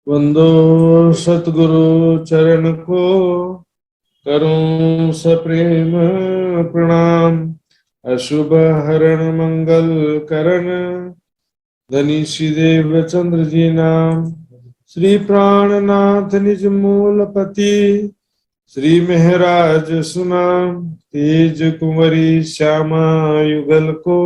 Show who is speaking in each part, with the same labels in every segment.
Speaker 1: वंदो सतगुरु चरण को, करूं सप्रेम प्रणाम। अशुभ हरण मंगल करण, धनीष देव चंद्र जी नाम। श्री प्राणनाथ निज मूलपति, श्री महराज सुनाम। तेज कुंवरी श्यामा युगल को,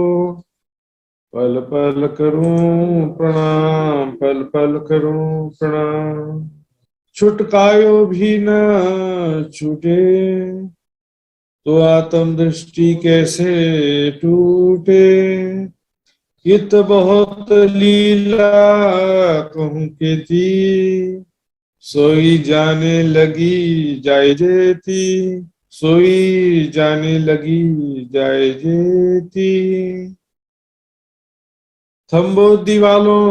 Speaker 1: पल पल करूं प्रणाम, पल पल करूं प्रणाम। छुटकायो भी न छूटे, तो आत्म दृष्टि कैसे टूटे। हित बहुत लीला कहूं के थी, सोई जाने लगी जाय जेती। सोई जाने लगी जाय जेती। थम्बो दीवालों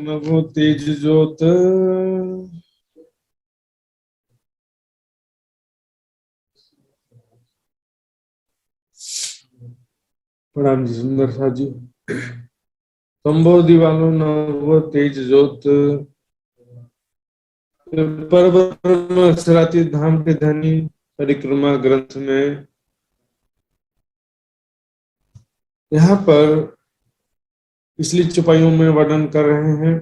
Speaker 1: न वो तेज जोत, प्रणाम जी सुंदर सा जी। थम्बो दीवालों न वो तेज जोत, परब्रह्म सराती धाम के धनी। परिक्रमा ग्रंथ में यहाँ पर पिछली चौपाइयों में वर्णन कर रहे हैं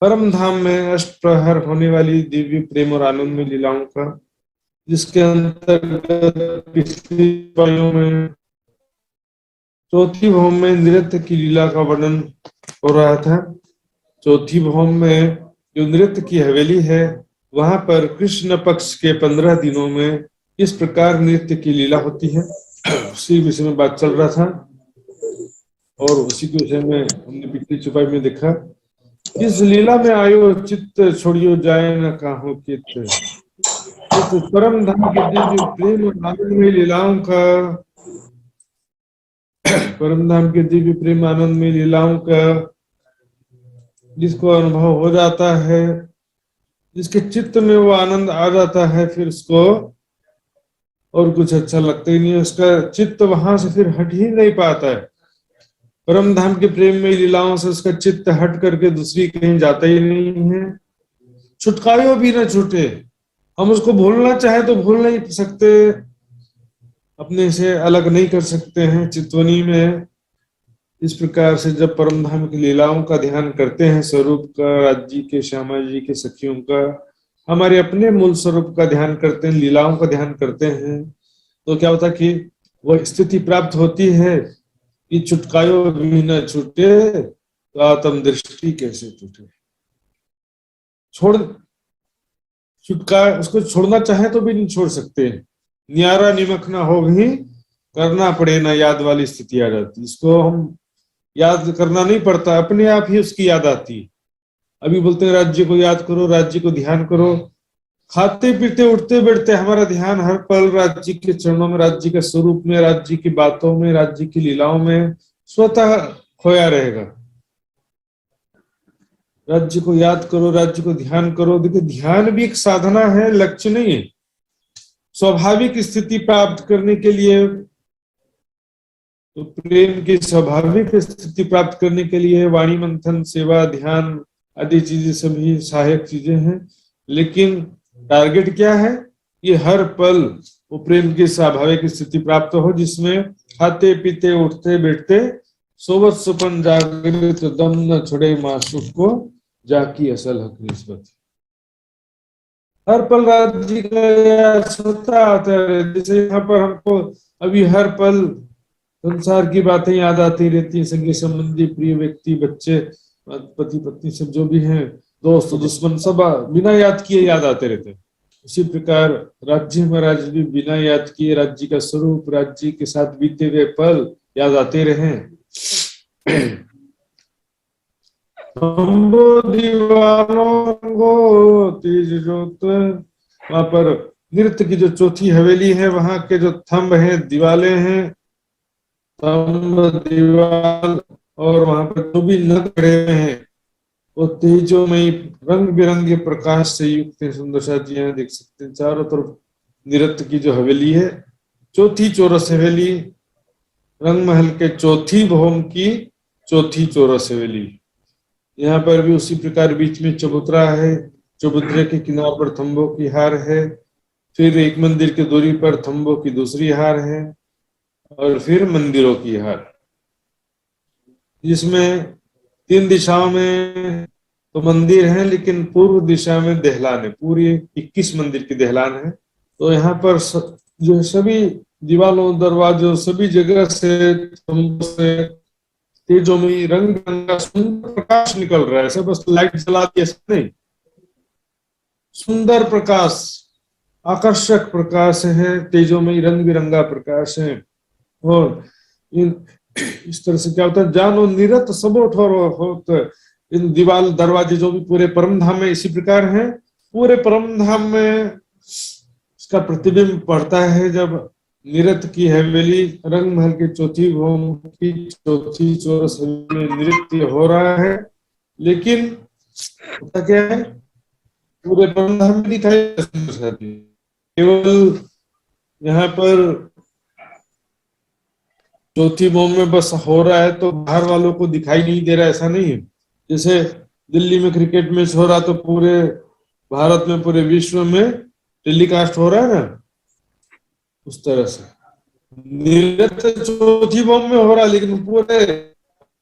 Speaker 1: परम धाम में अष्टप्रहर होने वाली दिव्य प्रेम और आनंदमय लीलाओं का, जिसके अंतर्गत पिछली चौपाइयों में चौथी भौम में नृत्य की लीला का वर्णन हो रहा था। चौथी भौम में जो नृत्य की हवेली है, वहां पर कृष्ण पक्ष के 15 दिनों में इस प्रकार नृत्य की लीला होती है। उसी विषय में बात चल रहा था और उसी के विषय में हमने पिछली चौपाई में देखा। इस लीला में आयो चित्त, छोड़ियो जाए न काहू चित्त। इस परम धाम के दिव्य प्रेम और आनंदमय लीलाओं का, परम धाम के दिव्य प्रेम आनंदमय लीलाओं का जिसको अनुभव हो जाता है, जिसके चित्त में वो आनंद आ जाता है, फिर उसको और कुछ अच्छा लगता ही नहीं है। उसका चित्त वहां से फिर हट ही नहीं पाता है। परम धाम के प्रेम में लीलाओं से उसका चित्त हट करके दूसरी कहीं जाता ही नहीं है। छुटकारो भी न छूटे, हम उसको भूलना चाहे तो भूल नहीं सकते, अपने से अलग नहीं कर सकते हैं चितवनी में। इस प्रकार से जब परम धाम की लीलाओं का ध्यान करते हैं, स्वरूप का, राज्य के, श्यामा जी के, सखियों का, हमारे अपने मूल स्वरूप का ध्यान करते हैं, लीलाओं का ध्यान करते हैं, तो क्या होता कि वह स्थिति प्राप्त होती है कि छुटकायो भी न छूटे, तो आत्म दृष्टि कैसे टूटे। छोड़ छुटका उसको छोड़ना चाहे तो भी नहीं छोड़ सकते। न्यारा निमक ना हो भी करना पड़े ना याद वाली स्थिति आ जाती। इसको हम याद करना नहीं पड़ता, अपने आप ही उसकी याद आती। अभी बोलते हैं राज्य को याद करो, राज्य को ध्यान करो। खाते पीते उठते बैठते हमारा ध्यान हर पल राज्य के चरणों में, राज्य के स्वरूप में, राज्य की बातों में, राज्य की लीलाओं में स्वतः खोया रहेगा। राज्य को याद करो, राज्य को ध्यान करो। देखिए ध्यान भी एक साधना है, लक्ष्य नहीं है। स्वाभाविक स्थिति प्राप्त करने के लिए, तो प्रेम की स्वाभाविक स्थिति प्राप्त करने के लिए वाणी मंथन, सेवा, ध्यान आदि चीजें सभी सहायक चीजें हैं। लेकिन टारगेट क्या है? ये हर पल वो प्रेम की स्वाभाविक स्थिति प्राप्त हो, जिसमें खाते पीते उठते बैठते सोबत सुपन जागृत दम न छोड़े मासूक को, जाकी असल हक निस्बत। हर पल राज्य का याद होता आता है। जैसे यहाँ पर हमको अभी हर पल संसार की बातें याद आती रहती है, संगी संबंधी, प्रिय व्यक्ति, बच्चे, पति पत्नी, सब जो भी हैं, दोस्त दुश्मन, सब बिना याद किए याद आते रहते हैं। उसी प्रकार राज्य महाराज भी बिना याद किए राज्य का स्वरूप, राज्य के साथ बीते हुए पल याद आते रहे। तेज जोत, वहां पर नृत्य की जो चौथी हवेली है, वहां के जो थंब हैं, दीवाले हैं, दीवाल, और वहां पर जो भी नग खड़े हैं वो तेजोमयी रंग बिरंगे प्रकाश से युक्त है। सुंदर सा जी यहाँ देख सकते हैं, चारों तरफ नृत्य की जो हवेली है, चौथी चौरस हवेली, रंग महल के चौथी भौम की चौथी चौरस हवेली। यहाँ पर भी उसी प्रकार बीच में चबूतरा है, चबूतरे के किनार पर थंबों की हार है, फिर एक मंदिर की दूरी पर थंबों की दूसरी हार है, और फिर मंदिरों की हार, जिसमें 3 दिशाओं में तो मंदिर है, लेकिन पूर्व दिशा में दहलान है, पूरी 21 मंदिर की दहलान है। तो यहाँ पर जो सभी दीवारों, दरवाजों, सभी जगह से, थंबों से तेजोमयी रंग बिरंगा का सुंदर प्रकाश निकल रहा है। ऐसा बस लाइट जला दिया ऐसा नहीं, सुंदर प्रकाश, आकर्षक प्रकाश है, तेजोमयी रंग बिरंगा प्रकाश है। और इस तरह से क्या होता है, जानो निरत सबो ठोरो होत, इन दीवाल दरवाजे जो भी पूरे परमधाम में इसी प्रकार है, पूरे परमधाम में इसका प्रतिबिंब पड़ता है जब निरत की हवेली रंग महल की चौथी भूम की चौथी चौरस में नृत्य हो रहा है। लेकिन होता क्या है, पूरे परमधाम में दिखाई केवल यहाँ पर चौथी भूम में बस हो रहा है तो बाहर वालों को दिखाई नहीं दे रहा, ऐसा नहीं है। जैसे दिल्ली में क्रिकेट मैच हो रहा तो पूरे भारत में, पूरे विश्व में टेलीकास्ट हो रहा है ना, उस तरह से निरत चौथी भूम में हो रहा है, लेकिन पूरे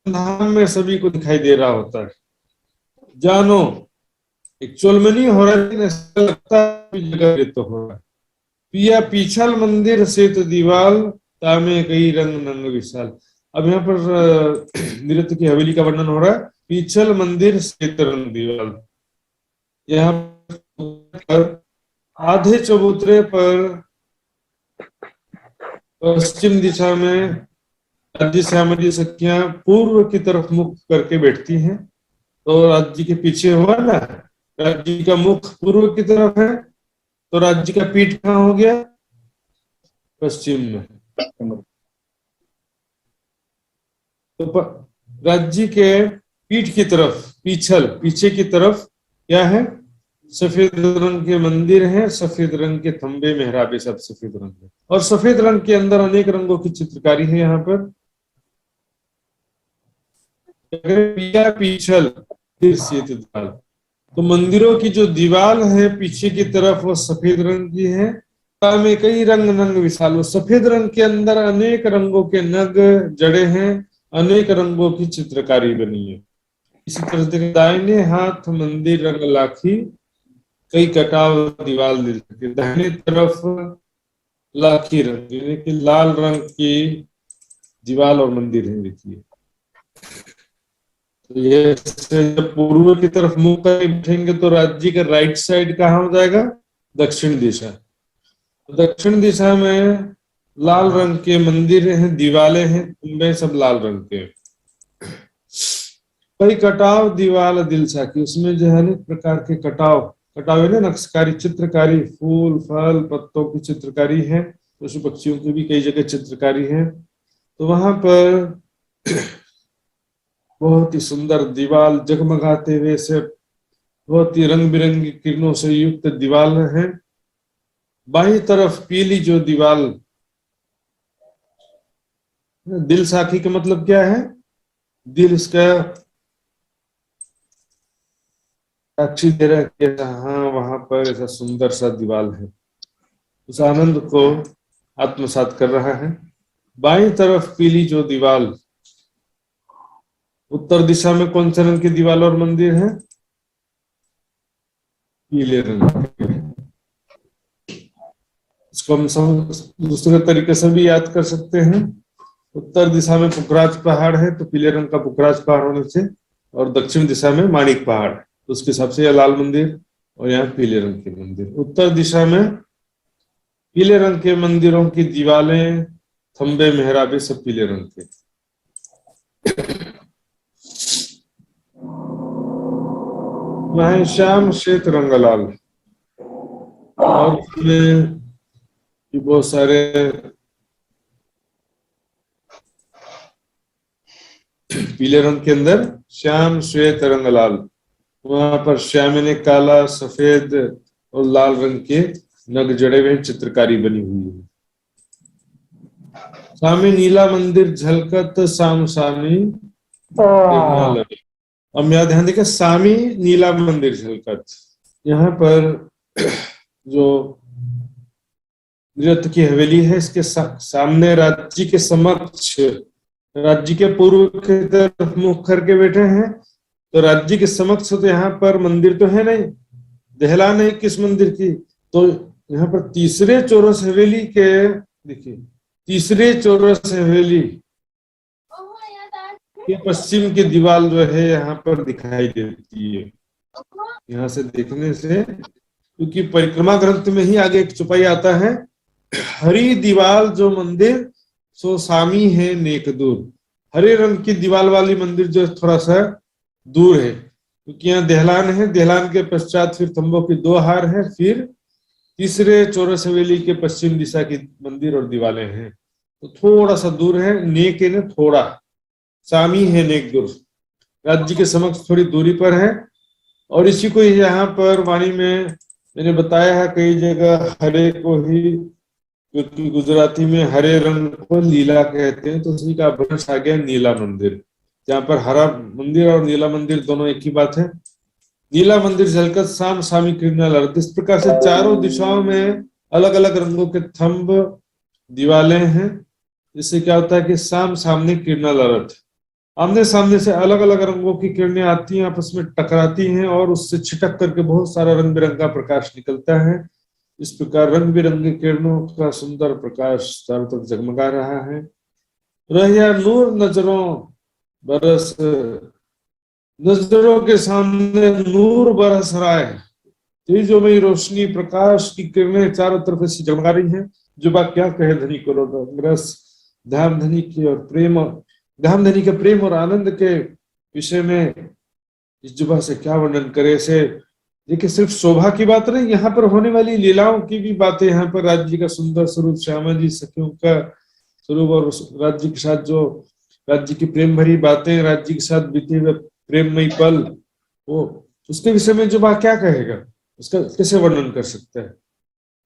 Speaker 1: धाम में सभी को दिखाई दे रहा होता है। जानो एक्चुअल में नहीं हो रहा, लेकिन ऐसा लगता है जगह तो हो रहा है। पिया पीछल मंदिर सेत दीवाल, तामे कई रंग नंग विशाल। अब यहाँ पर नृत्य की हवेली का वर्णन हो रहा है। पीछल मंदिर सेत रंग दीवाल, यहाँ पर आधे चबूतरे पर पश्चिम दिशा में राज्य श्यामली सखियां पूर्व की तरफ मुख करके बैठती हैं। तो राज्य के पीछे हुआ ना, राज्य का मुख पूर्व की तरफ है, तो राज्य का पीठ कहाँ हो गया, पश्चिम में। तो राज्य के पीठ की तरफ, पीछल पीछे की तरफ क्या है, सफेद रंग के मंदिर हैं, सफेद रंग के थंबे मेहराबे, सब सफेद रंग है, और सफेद रंग के अंदर अनेक रंगों की चित्रकारी है। यहाँ पर पीछल तो मंदिरों की जो दीवार है पीछे की तरफ वो सफेद रंग की है, में कई रंग नंग विशाल, वो सफेद रंग के अंदर अनेक रंगों के नग जड़े हैं, अनेक रंगों की चित्रकारी बनी है। इसी तरह से दाहिने हाथ मंदिर रंग लाखी, कई कटाव दीवार दिल सके। दाहिने तरफ लाखी रंग यानी कि लाल रंग की दीवार और मंदिर है, देखिए। तो ये जब पूर्व की तरफ मुंह करके बैठेंगे तो राज्य का राइट साइड कहाँ हो जाएगा, दक्षिण दिशा। दक्षिण दिशा में लाल रंग के मंदिर हैं, दीवाले हैं, उनमें सब लाल रंग के। कई कटाव दीवाल दिल साकी, उसमें जो है अनेक प्रकार के कटाव, कटाव है ना, नक्शकारी, चित्रकारी, फूल फल पत्तों की चित्रकारी है, पशु पक्षियों की भी कई जगह चित्रकारी है। तो वहां पर बहुत ही सुंदर दीवाल जगमगाते हुए से, बहुत ही रंग बिरंगी किरणों से युक्त दीवाल है। बाईं तरफ पीली जो दीवाल, दिल साखी का मतलब क्या है, दिल इसका साक्षी दे रहा है कि हाँ वहां पर ऐसा सुंदर सा दीवाल है, उस आनंद को आत्मसात कर रहा है। बाईं तरफ पीली जो दीवाल, उत्तर दिशा में कौन से रंग की दीवाल और मंदिर है, पीले रंग के। इसको हम दूसरे तरीके से भी याद कर सकते हैं। उत्तर दिशा में पुखराज पहाड़ है तो पीले रंग का पुखराज पहाड़ होने से, और दक्षिण दिशा में माणिक पहाड़, तो उसके हिसाब से यह लाल मंदिर और यहाँ पीले रंग के मंदिर। उत्तर दिशा में पीले रंग के मंदिरों की दीवालें, थंबे मेहराबे सब पीले रंग के। वह श्याम श्वेत रंगलाल, और उसमें बहुत सारे पीले रंग के अंदर श्याम श्वेत रंग लाल, वहां पर श्याम ने काला, सफेद और लाल रंग के नग जड़े हुए चित्रकारी बनी हुई है। सामी नीला मंदिर झलकत साम सामी, अब यहाँ ध्यान देखिए, स्वामी नीला मंदिर झलकत। यहाँ पर जो नृत्य की हवेली है, इसके सामने राज्य के समक्ष, राज्य के पूर्व की तरफ मुख करके बैठे हैं। तो राज्य के समक्ष तो यहाँ पर मंदिर तो है नहीं, दहलान है किस मंदिर की। तो यहाँ पर तीसरे चौरस हवेली के, देखिए तीसरे चौरस हवेली के पश्चिम की दीवार जो है यहाँ पर दिखाई देती है, यहाँ से देखने से, क्योंकि परिक्रमा ग्रंथ में ही आगे एक चौपाई आता है, हरी दीवाल जो मंदिर सो सामी है नेक दूर। हरे रंग की दीवाल वाली मंदिर जो थोड़ा सा दूर है, क्योंकि यहाँ दहलान है, दहलान के पश्चात फिर तंबों की दो हार है, फिर तीसरे चौरस हवेली के पश्चिम दिशा की मंदिर और दीवालें हैं। तो थोड़ा सा दूर है, नेक है ना थोड़ा, सामी है नेक दूर, राज्य के समक्ष थोड़ी दूरी पर है। और इसी को यहाँ पर वाणी में मैंने बताया है कई जगह, हरे को ही, क्योंकि गुजराती में हरे रंग को नीला कहते हैं, तो उसी का भ्रंश आ गया नीला मंदिर, जहाँ पर हरा मंदिर और नीला मंदिर दोनों एक ही बात है। नीला मंदिर झलकत साम सामी किरणा लहरत। इस प्रकार से चारों दिशाओं में अलग अलग रंगों के थंब दीवालें हैं। इससे क्या होता है कि साम सामने किरणा लहरत, आमने सामने से अलग अलग रंगों की किरणें आती हैं, आपस में टकराती हैं और उससे छिटक करके बहुत सारा रंग बिरंगा प्रकाश निकलता है। इस प्रकार रंग बिरंगी किरणों का सुंदर प्रकाश चारों तरफ जगमगा रहा है। रहिया नूर नजरों बरस, नजरों के सामने नूर बरस रहा है, तेजोमयी रोशनी प्रकाश की किरणें चारों तरफ से जगमगा रही हैं। जुबा क्या कहे धनी को रस, धाम धनी की और प्रेम, धाम धनी के प्रेम और आनंद के विषय में इस जुबा से क्या वर्णन करे। से देखिए, सिर्फ शोभा की बात नहीं, यहाँ पर होने वाली लीलाओं की भी बातें, यहाँ पर राज्य का सुंदर स्वरूप, श्यामा जी सखियों का स्वरूप, और राज्य के साथ जो राज्य की प्रेम भरी बातें, राज्य के साथ बीते हुए प्रेममयी पल, वो उसके विषय में जुबा क्या कहेगा, उसका कैसे वर्णन कर सकता है।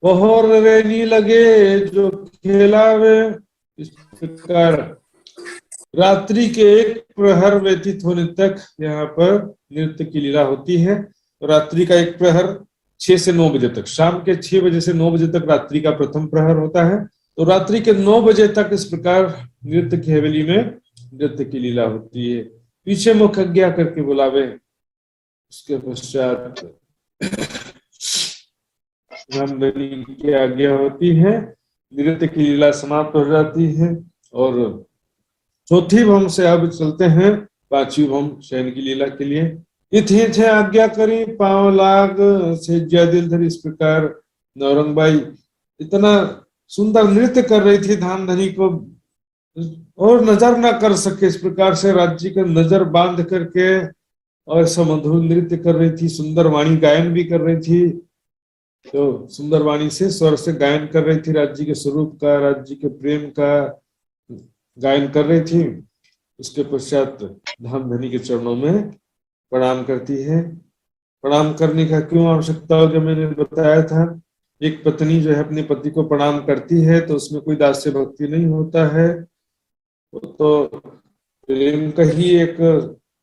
Speaker 1: वह रेनी लगे जो खेलावे, इस प्रकार रात्रि के एक प्रहर व्यतीत होने तक यहाँ पर नृत्य की लीला होती है। रात्रि का एक प्रहर 6 से 9 बजे तक, शाम के 6 बजे से 9 बजे तक रात्रि का प्रथम प्रहर होता है। तो रात्रि के 9 बजे तक इस प्रकार नृत्य की हवेली में नृत्य की लीला होती है। पीछे मुख आज्ञा करके बुलावे, उसके पश्चात रामधनी की आज्ञा होती है, नृत्य की लीला समाप्त हो जाती है। और चौथी भम से अब चलते हैं पांचवी भम शयन की लीला के लिए। इथे थे आज्ञा करी पांव लाग से ज्या दिल धरी। इस प्रकार नौरंगबाई इतना सुंदर नृत्य कर रही थी, धाम धनी को और नजर ना कर सके, इस प्रकार से राज्य का नजर बांध करके और समधुर नृत्य कर रही थी। सुंदर वाणी गायन भी कर रही थी, तो सुंदर वाणी से स्वर से गायन कर रही थी, राज्य के स्वरूप का, राज्य के प्रेम का गायन कर रही थी। उसके पश्चात धाम धनी के चरणों में प्रणाम करती है। प्रणाम करने का क्यों आवश्यकता हो, जो मैंने बताया था, एक पत्नी जो है अपने पति को प्रणाम करती है तो उसमें कोई दास्य भक्ति नहीं होता है, तो प्रेम का ही एक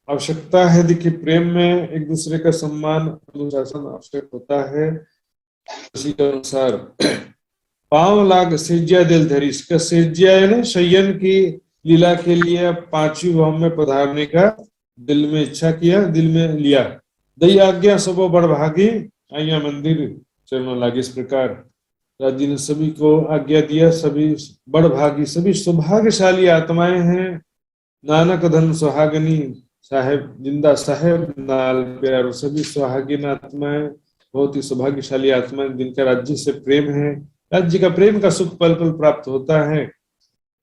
Speaker 1: आवश्यकता है। देखिए, प्रेम में एक दूसरे का सम्मान अनुशासन आवश्यक होता है। उसी के अनुसार पांव लाग सेज्या दिल धरी, इसका सेज्या है ना शयन की लीला के लिए पांचवी भवन में पधारने का दिल में इच्छा किया, दिल में लिया। दई आज्ञा सबो बड़भागी आइया मंदिर चरणों लागे। इस प्रकार राज्य ने सभी को आज्ञा दिया, सभी बड़भागी, सभी सौभाग्यशाली आत्माएं हैं। नानक धन सुहागनी साहेब जिंदा साहेब नाल प्यारो, सभी सुहागिन आत्माएं, बहुत ही सौभाग्यशाली आत्माएं जिनका राज्य से प्रेम है, राज्य का प्रेम का सुख पल पल प्राप्त होता है,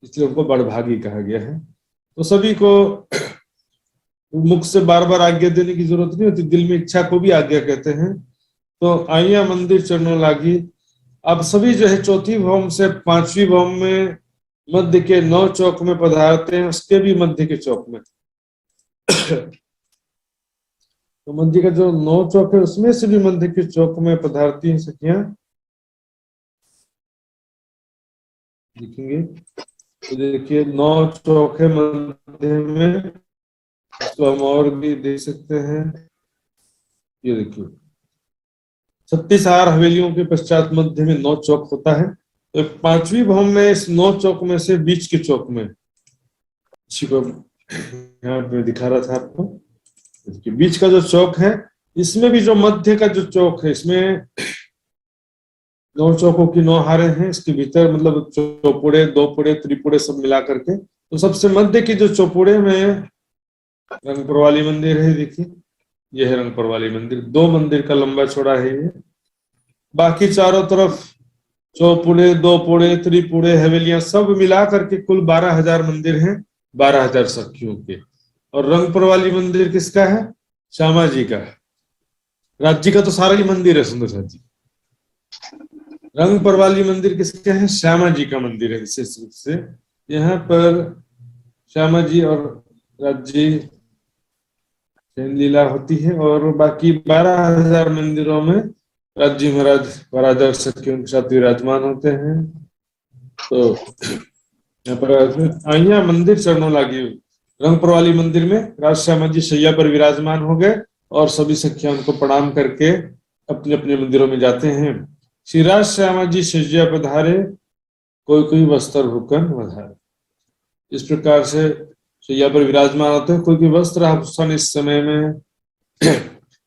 Speaker 1: इसलिए उनको बड़भागी कहा गया है। तो सभी को मुख से बार बार आज्ञा देने की जरूरत नहीं होती, दिल में इच्छा को भी आज्ञा कहते हैं। तो आइया मंदिर चरणों लागी। अब सभी जो है चौथी भवन से पांचवी भवन में मध्य के 9 चौक में पधारते हैं, उसके भी मध्य के चौक में तो मध्य का जो 9 चौक है उसमें से भी मध्य के चौक में पधारती हैं सखियां, देखेंगे तो देखिए 9 चौक है मध्य में, इसको हम और भी देख सकते हैं। ये देखिए 36 हवेलियों के पश्चात मध्य में 9 चौक होता है। तो पांचवी भवन में इस 9 चौक में से बीच के चौक में, इसी को यहाँ पे दिखा रहा था आपको, बीच का जो चौक है, इसमें भी जो मध्य का जो चौक है, इसमें 9 चौकों की 9 हारे हैं। इसके भीतर मतलब चौपुड़े, दोपुड़े, त्रिपुड़े सब मिला करके, तो सबसे मध्य की जो चौपुड़े में रंगपुर वाली मंदिर है। देखिए ये है रंगपुर वाली मंदिर, 2 मंदिर का लंबा चौड़ा है ये। बाकी चारों तरफ चौपुड़े, दोपुड़े, त्रिपुड़े, हवेलियां सब मिला करके कुल 12,000 मंदिर हैं, 12,000 सखियों के। और रंगपुर वाली मंदिर किसका है? श्यामा जी का। राज्य का तो सारा ही मंदिर है सुंदर साथ जी। रंगपुर वाली मंदिर किसका है? श्यामा जी का मंदिर है विशेष रूप से। यहाँ पर श्यामा जी और राज्य लीला होती है, और बाकी 12,000 मंदिरों में राज्य महाराज 12,000 सखियों के साथ विराजमान होते हैं। तो यहाँ पर आइया मंदिर चरणों लागी, रंगपुर वाली मंदिर में राज श्यामा जी शैया पर विराजमान हो गए, और सभी सखियां उनको प्रणाम करके अपने अपने मंदिरों में जाते हैं। श्री राज श्यामा जी शैया पधारे, कोई कोई वस्त्र भूषण वधारे। इस प्रकार से शैया पर विराजमान होते हैं। कोई कोई वस्त्र आभूषण इस समय में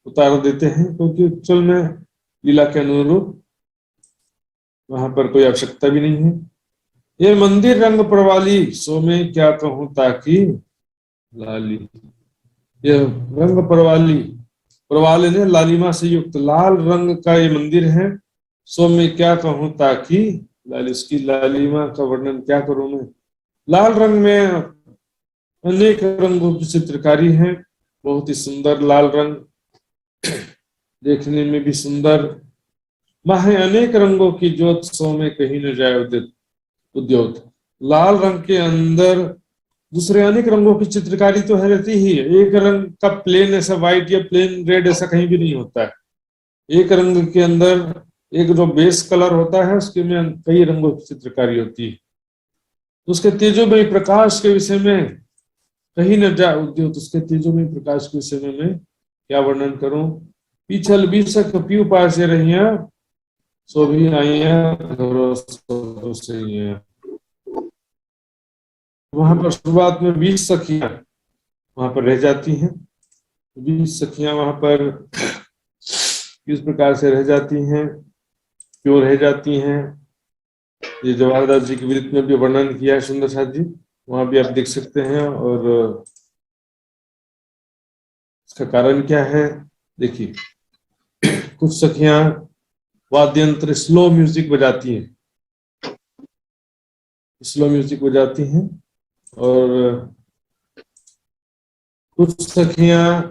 Speaker 1: उतार देते हैं, क्योंकि एक्चुअल में लीला के अनुरूप वहां पर कोई आवश्यकता भी नहीं है। ये मंदिर रंग प्रवाली, सो में क्या कहूं ताकि लाली। ये रंग प्रवाली, प्रवाल ने लालिमा से युक्त लाल रंग का ये मंदिर है। सो में क्या कहूं ताकि लाली, इसकी लालिमा का वर्णन क्या करूं मैं। लाल रंग में अनेक रंगों की चित्रकारी है, बहुत ही सुंदर लाल रंग, देखने में भी सुंदर। माहे अनेक रंगों की ज्योत, सो में कहीं न जाए उद्योत। लाल रंग के अंदर दूसरे अनेक रंगों की चित्रकारी तो है रहती ही है। एक रंग का प्लेन ऐसा व्हाइट या प्लेन रेड ऐसा कहीं भी नहीं होता है। एक रंग के अंदर एक जो बेस कलर होता है, उसके में कई रंगों की चित्रकारी होती है। उसके तेजोमय प्रकाश के विषय में कहीं न जाए उद्योत। उसके तेजोमय प्रकाश के विषय में मैं क्या वर्णन करूं। पीछल बीसक पीऊ पास से रहिया, सो भी आइया घरों से। वहां पर शुरुआत में 20 सखियां वहां पर रह जाती हैं। 20 सखियां वहां पर किस प्रकार से रह जाती हैं, क्यों रह जाती हैं, ये जवाहरदास जी की विरत में भी वर्णन किया है सुंदर साथ जी, वहां भी आप देख सकते हैं। और इसका कारण क्या है, देखिए कुछ सखियां वाद्य यंत्र स्लो म्यूजिक बजाती हैं, स्लो म्यूजिक बजाती हैं। और कुछ सखियां,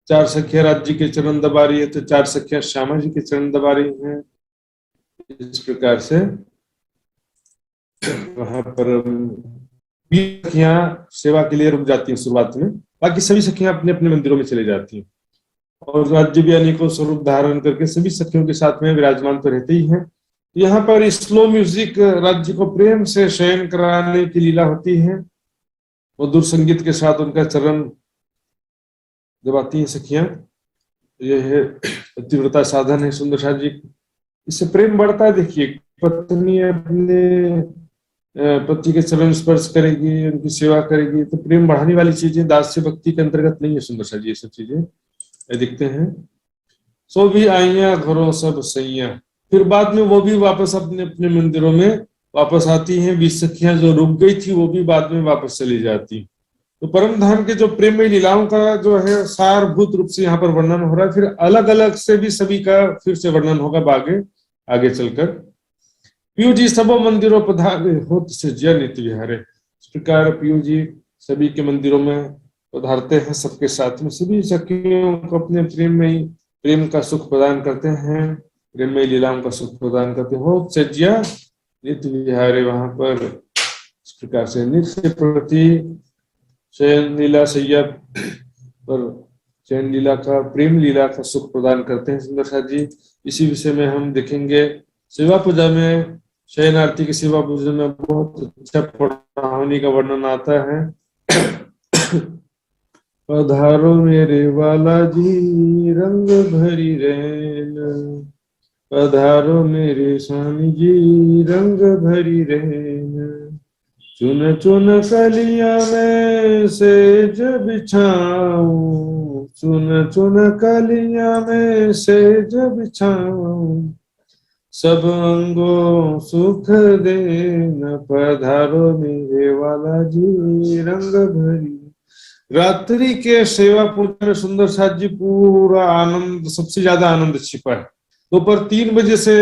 Speaker 1: 4 सखियां राज्य के चरण दबा रही है, तो 4 सखियां श्यामा जी के चरण दबा रही हैं। इस प्रकार से वहां पर 20 सखियां सेवा के लिए रुक जाती हैं शुरुआत में, बाकी सभी सखियां अपने अपने मंदिरों में चले जाती हैं। और राज्य भी अनेकों स्वरूप धारण करके सभी सखियों के साथ में विराजमान तो रहते ही हैं। यहाँ पर स्लो म्यूजिक राज्य को प्रेम से शयन कराने की लीला होती है। मधुर संगीत के साथ उनका चरण दबाती हैं सखियां। यह है पतिव्रता साधन है सुंदर साथ जी, इससे प्रेम बढ़ता है। देखिए पत्नी अपने पति के चरण स्पर्श करेगी, उनकी सेवा करेगी, तो प्रेम बढ़ाने वाली चीजें दास्य भक्ति के अंतर्गत नहीं है सुंदर साथ जी, ये सब चीजें दिखते हैं। सो भी आइया घरों सब सैया, फिर बाद में वो भी वापस अपने अपने मंदिरों में वापस आती हैं। 20 सखियां जो रुक गई थी वो भी बाद में वापस चली जाती। तो परम धाम के जो प्रेममय लीलाओं का जो है सारभूत रूप से यहाँ पर वर्णन हो रहा है। फिर अलग अलग से भी सभी का फिर से वर्णन होगा आगे चलकर। पीयू जी सबो मंदिरों पधारे, होत से जय नित्य विहारे। इस प्रकार पीयू जी सभी के मंदिरों में पधारते हैं, सबके साथ में सभी सखियों को अपने प्रेम का सुख प्रदान करते हैं, प्रेममय लीलाओं का सुख प्रदान करते हैं। होत से जय नित्य विहारे, वहां पर इस प्रकार से नित्य प्रति शयन लीला सैया पर शयन लीला का, प्रेम लीला का सुख प्रदान करते हैं सुंदर साथ जी। इसी विषय में हम देखेंगे सेवा पूजा में, शयन आरती की सेवा पूजा में बहुत अच्छा पढ़ाने का वर्णन आता है। पधारो मेरे वाला जी रंग भरी रैन, पधारो मेरे स्वामी जी रंग भरी रैन। चुन चुन कलियां में सेज बिछाऊं, चुन चुन कलियां में सेज बिछाऊं, सब अंगों सुख देन, पधारो मेरे वाला जी रंग भरी। रात्रि के सेवा पूजा में सुंदर साथ जी पूरा आनंद, सबसे ज्यादा आनंद छिपा है। दोपहर 3 बजे से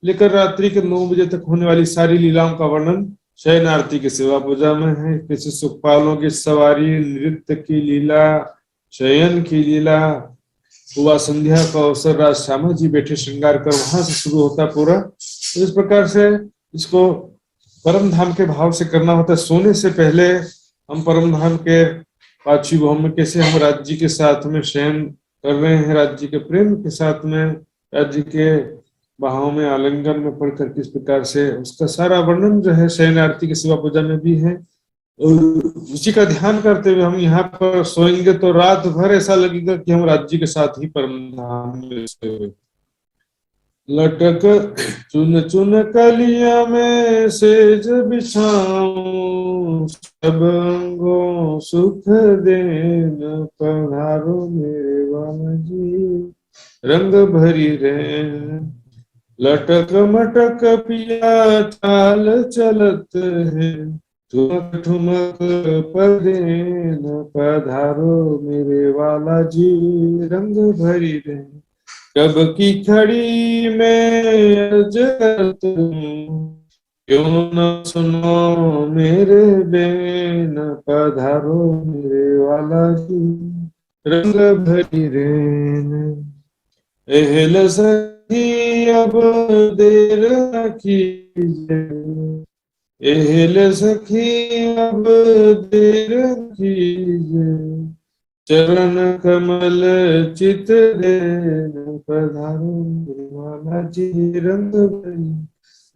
Speaker 1: लेकर रात्रि के 9 बजे तक होने वाली सारी लीलाओं का वर्णन शयन आरती की सेवा पूजा में है। जैसे सुखपालों की सवारी, नृत्य की लीला, शयन की लीला, हुआ संध्या का अवसर, राज श्यामा जी बैठे श्रृंगार कर, वहां से शुरू होता पूरा। तो इस प्रकार से इसको परम धाम के भाव से करना होता है। सोने से पहले हम परम धाम के पांचवी भवन में कैसे हम राज्य के साथ में शयन कर रहे हैं, राज्य के प्रेम के साथ में, राज्य के बाहों में आलिंगन में पढ़कर किस प्रकार से, उसका सारा वर्णन जो है शयन आरती की सेवा पूजा में भी है। उसी का ध्यान करते हुए हम यहाँ पर सोएंगे तो रात भर ऐसा लगेगा कि हम राज्य के साथ ही परम धाम में सोए। लटक चुन चुन कलियां में सेज बिछाऊं, सब अंगों सुख देन, पधारो मेरे वाला जी रंग भरी रैन। लटक मटक पिया चाल चलत है, ठुमक ठुमक पदेन, पधारो मेरे वाला जी रंग भरी रैन। कब की खड़ी में अर्ज करत हूँ, क्यों न सुनो मेरे बेन, पधारो मेरे वाला जी रंग भरी रैन। एहल सखी अब देर न कीजिए, एहल सखी अब देर न कीजिए, चरण कमल चित देन, पधारो मेरे वाला जी रंग भरी।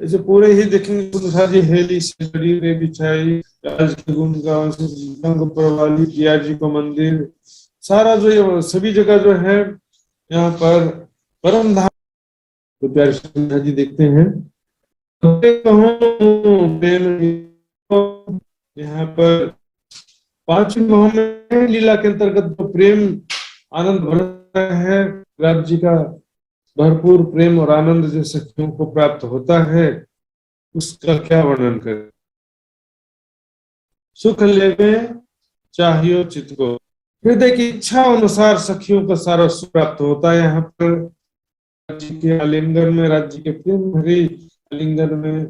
Speaker 1: ऐसे पूरे ही देखेंगे सुधा जी हेली से जड़ी रे बिछाई, राज के गुण गाँव से रंग प्रवाली पिया जी को मंदिर, सारा जो ये सभी जगह जो है यहाँ पर परम धाम। तो प्यारे सुधा जी देखते हैं यहाँ पर पांचवी भाव में लीला के अंतर्गत जो प्रेम आनंद भरा है, राज्य का भरपूर प्रेम और आनंद जो सखियों को प्राप्त होता है, उसका क्या वर्णन करें। सुख लेवे चाहिए चित्त को, हृदय की इच्छा अनुसार सखियों का सारा सुख प्राप्त होता है। यहाँ पर राज्य के आलिंगन में, राज्य के प्रेम भरे आलिंगन में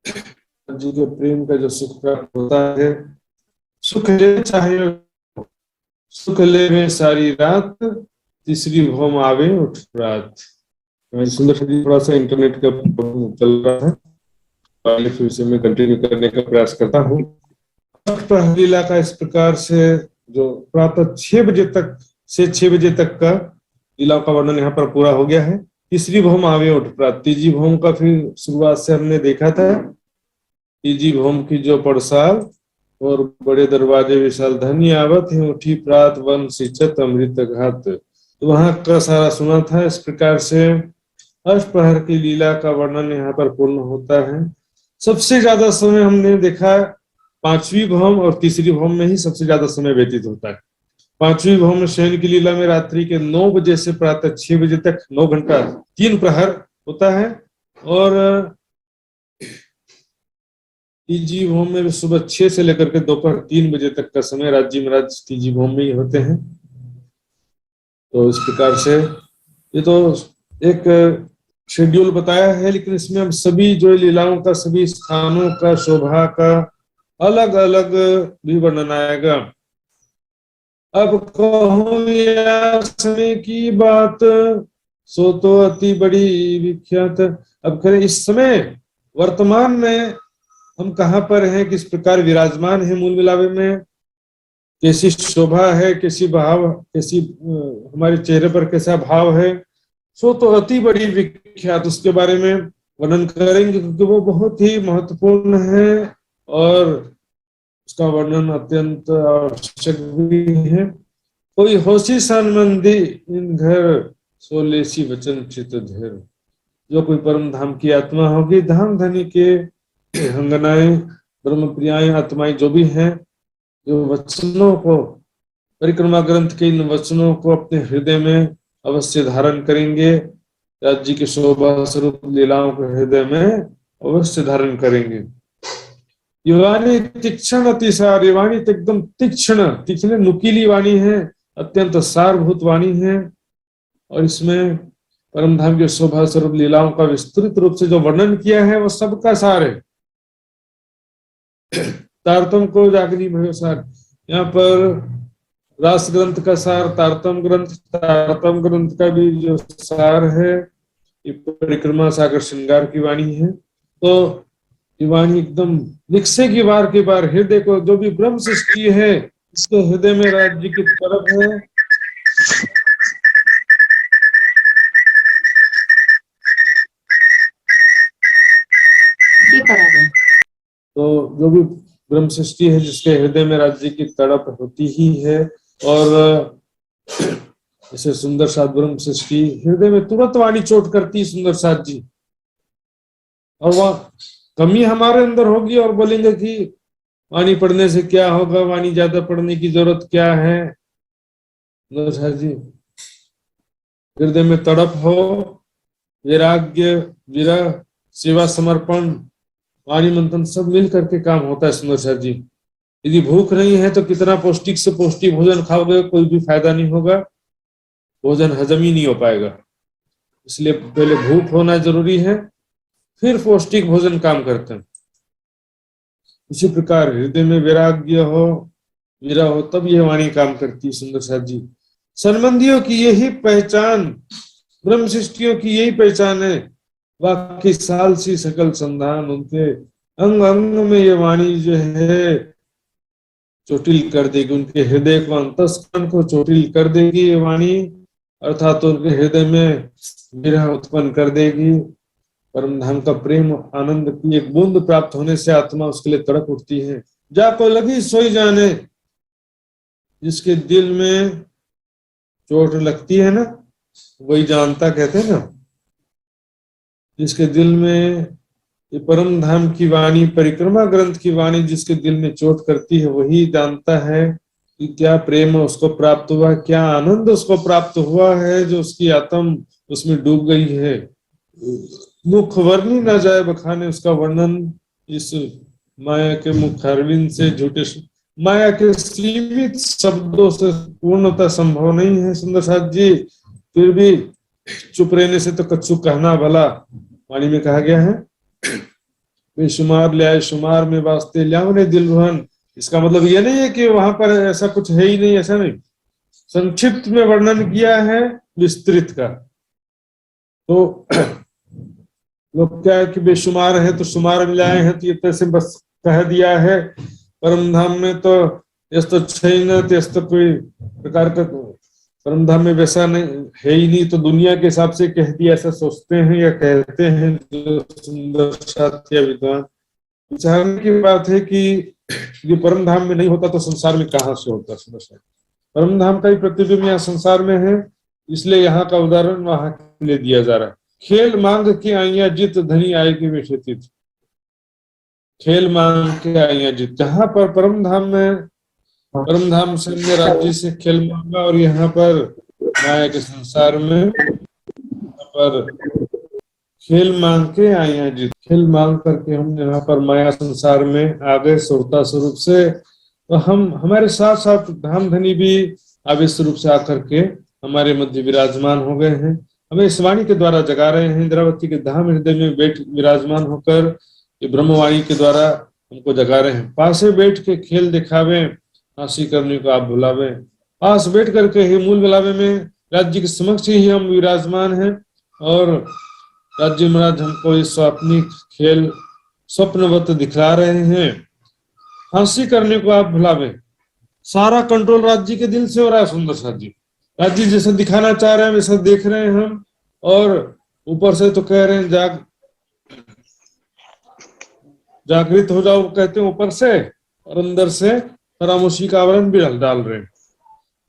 Speaker 1: राज्य के प्रेम का जो सुख प्राप्त होता है। सुख ले चाहे सुख ले में सारी रात, तीसरी भौम आवे उठ रात। सुंदर सा थोड़ा सा इंटरनेट का चल रहा है, पहले फिर से मैं कंटिन्यू करने का प्रयास करता हूँ। लीला का इस प्रकार से जो प्रातः 6 बजे तक से 6 बजे तक का लीला का वर्णन यहाँ पर पूरा हो गया है। तीसरी भौम आवे उठ प्रात, तीजी भौम का फिर शुरुआत से हमने देखा था। तीजी भौम की जो पड़साल और बड़े दरवाजे विशाल धनी आवत है, उठी प्रात वन सिंचत अमृत घात, तो वहां का सारा सुना था। इस प्रकार से अष्टप्रहर की लीला का वर्णन यहाँ पर पूर्ण होता है। सबसे ज्यादा समय हमने देखा पांचवी भौम और तीसरी भौम में ही सबसे ज्यादा समय व्यतीत होता है। पांचवी भौम में शयन की लीला में रात्रि के 9 बजे से प्रातः 6 बजे तक 9 घंटा 3 प्रहर होता है, और तीजी भौम में सुबह 6 से लेकर के दोपहर 3 बजे तक का समय राज्य महाराज तीजी भौम में ही होते हैं। तो इस प्रकार से ये तो एक शेड्यूल बताया है, लेकिन इसमें हम सभी जो लीलाओं का, सभी स्थानों का, शोभा का अलग अलग भी वर्णन आएगा। अब कहूं या समय की बात, सो तो अति बड़ी विख्यात। अब करें इस समय वर्तमान में हम कहाँ पर हैं, किस प्रकार विराजमान है मूल मिलावे में, कैसी शोभा है, कैसी भाव, कैसी हमारे चेहरे पर कैसा भाव है, सो तो अति बड़ी विख्यात, उसके बारे में वर्णन करेंगे क्योंकि वो बहुत ही महत्वपूर्ण है और उसका वर्णन अत्यंत आवश्यक भी है। कोई होशी संबंधी इन घर सोलेसी वचन चित धैर्य। जो कोई परम धाम की आत्मा होगी, धाम धनी के अंगनाएं, ब्रह्म प्रियाएं आत्माएं जो भी हैं, जो वचनों को, परिक्रमा ग्रंथ के इन वचनों को अपने हृदय में अवश्य धारण करेंगे, राज्य की शोभा स्वरूप लीलाओं को हृदय में अवश्य धारण करेंगे। ये वाणी तीक्ष्ण अतिसार, ये वाणी तो एकदम तीक्ष्ण, तीक्ष्ण नुकीली वाणी है, अत्यंत सारभूत वाणी है। और इसमें परम धाम के शोभा स्वरूप लीलाओं का विस्तृत रूप से जो वर्णन किया है वो सबका सार है। तारतम को जागनी भयो सार, यहाँ पर रास ग्रंथ का सार, तारतम ग्रंथ का भी जो सार है, ये परिक्रमा सागर श्रृंगार की वाणी है। तो ये वाणी एकदम निकसेगी बार के बार हृदय को, जो भी ब्रह्म सृष्टि है इसके हृदय में राज्य की तरफ है। तो जो भी ब्रह्म सृष्टि है जिसके हृदय में राज्य की तड़प होती ही है, और जैसे सुंदर साथ ब्रह्म सृष्टि हृदय में तुरंत वाणी चोट करती है सुंदर साथ जी, और वह कमी हमारे अंदर होगी और बोलेंगे कि वाणी पढ़ने से क्या होगा, वाणी ज्यादा पढ़ने की जरूरत क्या है। सुंदर साथ जी हृदय में तड़प हो, वैराग्य, विरह, सेवा, समर्पण, वाणी मंथन सब मिल करके काम होता है सुंदर साथ जी। यदि भूख नहीं है तो कितना पौष्टिक से पौष्टिक भोजन खाओगे, कोई भी फायदा नहीं होगा, भोजन हजम ही नहीं हो पाएगा। इसलिए पहले भूख होना जरूरी है, फिर पौष्टिक भोजन काम करते हैं। इसी प्रकार हृदय में वैराग्य हो, विरह हो, तब यह वाणी काम करती है सुंदर साथ जी। संबंधियों की यही पहचान, ब्रह्म सृष्टियों की यही पहचान है। बाकी साल सी सकल संधान, उनके अंग अंग में ये वाणी जो है चोटिल कर देगी, उनके हृदय को, अंतस्करण को चोटिल कर देगी ये वाणी, अर्थात तो उनके हृदय में विरह उत्पन्न कर देगी। परम धाम का प्रेम आनंद की एक बूंद प्राप्त होने से आत्मा उसके लिए तड़प उठती है। जाको लगी सोई जाने, जिसके दिल में चोट लगती है ना वही जानता, कहते हैं ना, जिसके दिल में ये परम धाम की वाणी, परिक्रमा ग्रंथ की वाणी जिसके दिल में चोट करती है वही जानता है कि क्या प्रेम उसको प्राप्त हुआ, क्या आनंद उसको प्राप्त हुआ है, जो उसकी आत्म उसमें डूब गई है। मुख वर्णी न जाए बखाने, उसका वर्णन इस माया के मुख अरविंद से, झूठे माया के सीमित शब्दों से पूर्णतः संभव नहीं है सुंदर साथ जी। फिर भी चुप रहने से तो कछु कहना भला, वाणी में कहा गया है, बेशुमार ल्याए शुमार में वास्ते ल्यावने दिल भवन। इसका मतलब ये नहीं है कि वहां पर ऐसा कुछ है ही नहीं, ऐसा नहीं, संक्षिप्त में वर्णन किया है विस्तृत का। तो लोग क्या है कि बेशुमार है तो शुमार मिलाए हैं, तो ये तैसे बस कह दिया है। परम धाम में तो यस्तो छैन त्यस्तो कोई प्रकार का परम धाम में वैसा नहीं है ही नहीं, तो दुनिया के हिसाब से कह दिया ऐसा सोचते हैं या कहते हैं जो सुंदर साथी विद्वान। विचारने की बात है कि ये परम धाम में नहीं होता तो संसार में कहाँ से होता। परम धाम का ही प्रतिबिंब यहाँ संसार में है, इसलिए यहाँ का उदाहरण वहां के लिए दिया जा रहा है। खेल मांग के आइया जित धनी आएगी विषेतित, खेल मांग के आइया जित। जहां पर परम धाम में, परम धाम से राज्य से खेल मांगा, और यहाँ पर माया के संसार में पर खेल मांग के आइया जित, खेल मांग करके हम यहाँ पर माया संसार में आ गए सुरता स्वरूप से। तो हम हमारे साथ साथ धाम धनी भी आवेश रूप से आकर के हमारे मध्य विराजमान हो गए हैं, हमें इस वाणी के द्वारा जगा रहे हैं। इंद्रावती के धाम हृदय में बैठ विराजमान होकर ये ब्रह्मवाणी के द्वारा हमको जगा रहे हैं। पास में बैठ के खेल दिखावे, हंसी करने को आप बुलावे, पास बैठ करके ही मूल बुलावे में राज्य के समक्ष ही हम विराजमान हैं, और राज्य महाराज हमको इस स्वाप्निक खेल स्वप्नवत दिखला रहे हैं। हंसी करने को आप बुलावे, सारा कंट्रोल राज्य के दिल से हो रहा है सुंदर साथ जी। राज्य जैसा दिखाना चाह रहे हैं वैसा देख रहे हैं हम, और ऊपर से तो कह रहे हैं जागृत हो जाओ, कहते हैं ऊपर से, और अंदर से खामोशी का आवरण भी डाल रहे हैं।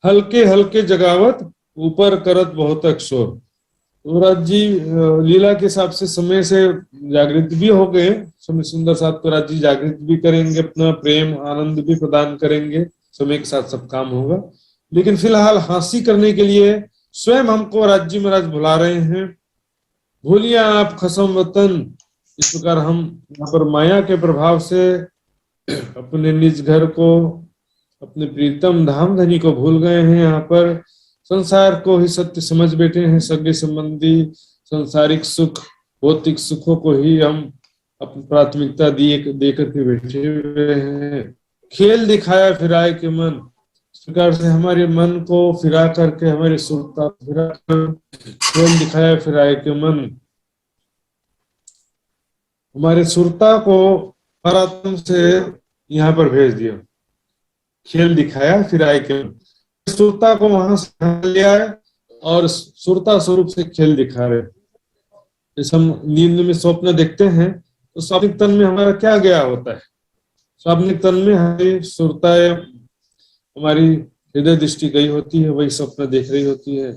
Speaker 1: हल्के हल्के जगावत ऊपर करत बहुत शोर। युवराज जी लीला के हिसाब से समय से जागृत भी हो गए। समय सुंदर साथ तो राज जी जागृत भी करेंगे, अपना प्रेम आनंद भी प्रदान करेंगे, समय के साथ सब काम होगा। लेकिन फिलहाल हंसी करने के लिए स्वयं हमको राज्य महाराज बुला रहे हैं। भूलिए आप खसम वतन। इस प्रकार हम यहाँ पर माया के प्रभाव से अपने निज घर को, अपने प्रीतम धाम धनी को भूल गए हैं। यहाँ पर संसार को ही सत्य समझ बैठे हैं। सगे संबंधी सांसारिक सुख, भौतिक सुखों को ही हम अपनी प्राथमिकता दिए दे करके बैठे हुए हैं। खेल दिखाया फिराए के मन, इस प्रकार से हमारे मन को फिरा करके, हमारी सुरता फिरा कर, खेल दिखाया फिराए के मन, हमारे सुरता को परात्म से यहाँ पर भेज दिया। खेल दिखाया फिराए के मन, सुरता को वहां से ले आए और सुरता स्वरूप से खेल दिखा रहे। जैसे हम नींद में स्वप्न देखते हैं तो स्वाप्निक तन में हमारा क्या गया होता है? स्वाप्निक तन में हमारी सुरता, हमारी हृदय दृष्टि गई होती है, वही स्वप्न देख रही होती है।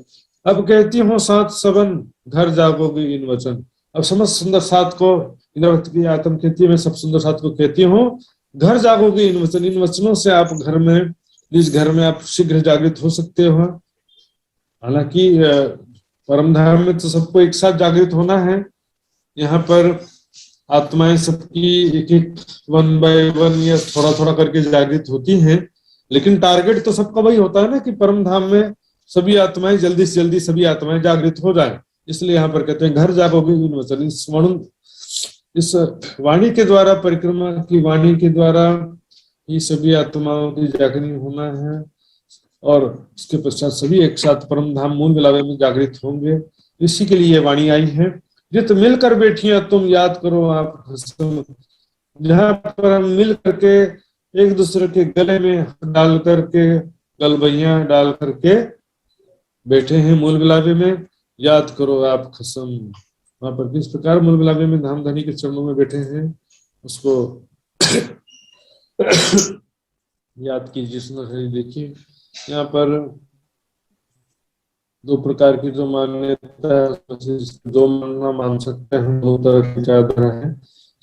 Speaker 1: अब कहती हूँ सात सबन घर जागोगे इन वचन। अब समझ सुंदर सात को इंद्रवत की आत्म कहती है, मैं सब सुंदर सात को कहती हूँ घर जागोगे इन वचन। इन वचनों से आप घर में, जिस घर में आप शीघ्र जागृत हो सकते हो। हालांकि परम धाम में तो सबको एक साथ जागृत होना है। यहाँ पर आत्माएं सबकी एक एक वन बाय वन या थोड़ा थोड़ा करके जागृत होती हैं, लेकिन टारगेट तो सबका वही होता है ना कि परम धाम में सभी आत्माएं जल्दी से जल्दी सभी आत्माएं जागृत हो जाए। इसलिए यहाँ पर कहते हैं घर जागोगे इन वचन। इस वाणी के द्वारा, परिक्रमा की वाणी के द्वारा ये सभी आत्माओं की जागृत होना है और उसके पश्चात सभी एक साथ परम धाम मूल मिलावे में जागृत होंगे। इसी के लिए वाणी आई है। जित मिलकर बैठिया तुम याद करो आप खसम। जहां पर हम मिल करके एक दूसरे के गले में डाल करके, गलबैया डाल करके बैठे हैं मूल मिलावे में, याद करो आप खसम। वहां पर किस प्रकार मूल मिलावे में धाम धनी के चरणों में बैठे हैं उसको याद कीजिए। सुंदर देखिए यहाँ पर दो प्रकार की जो मान्यता है, दो मानना मान सकते हैं, दो तरह की विचारधारा है।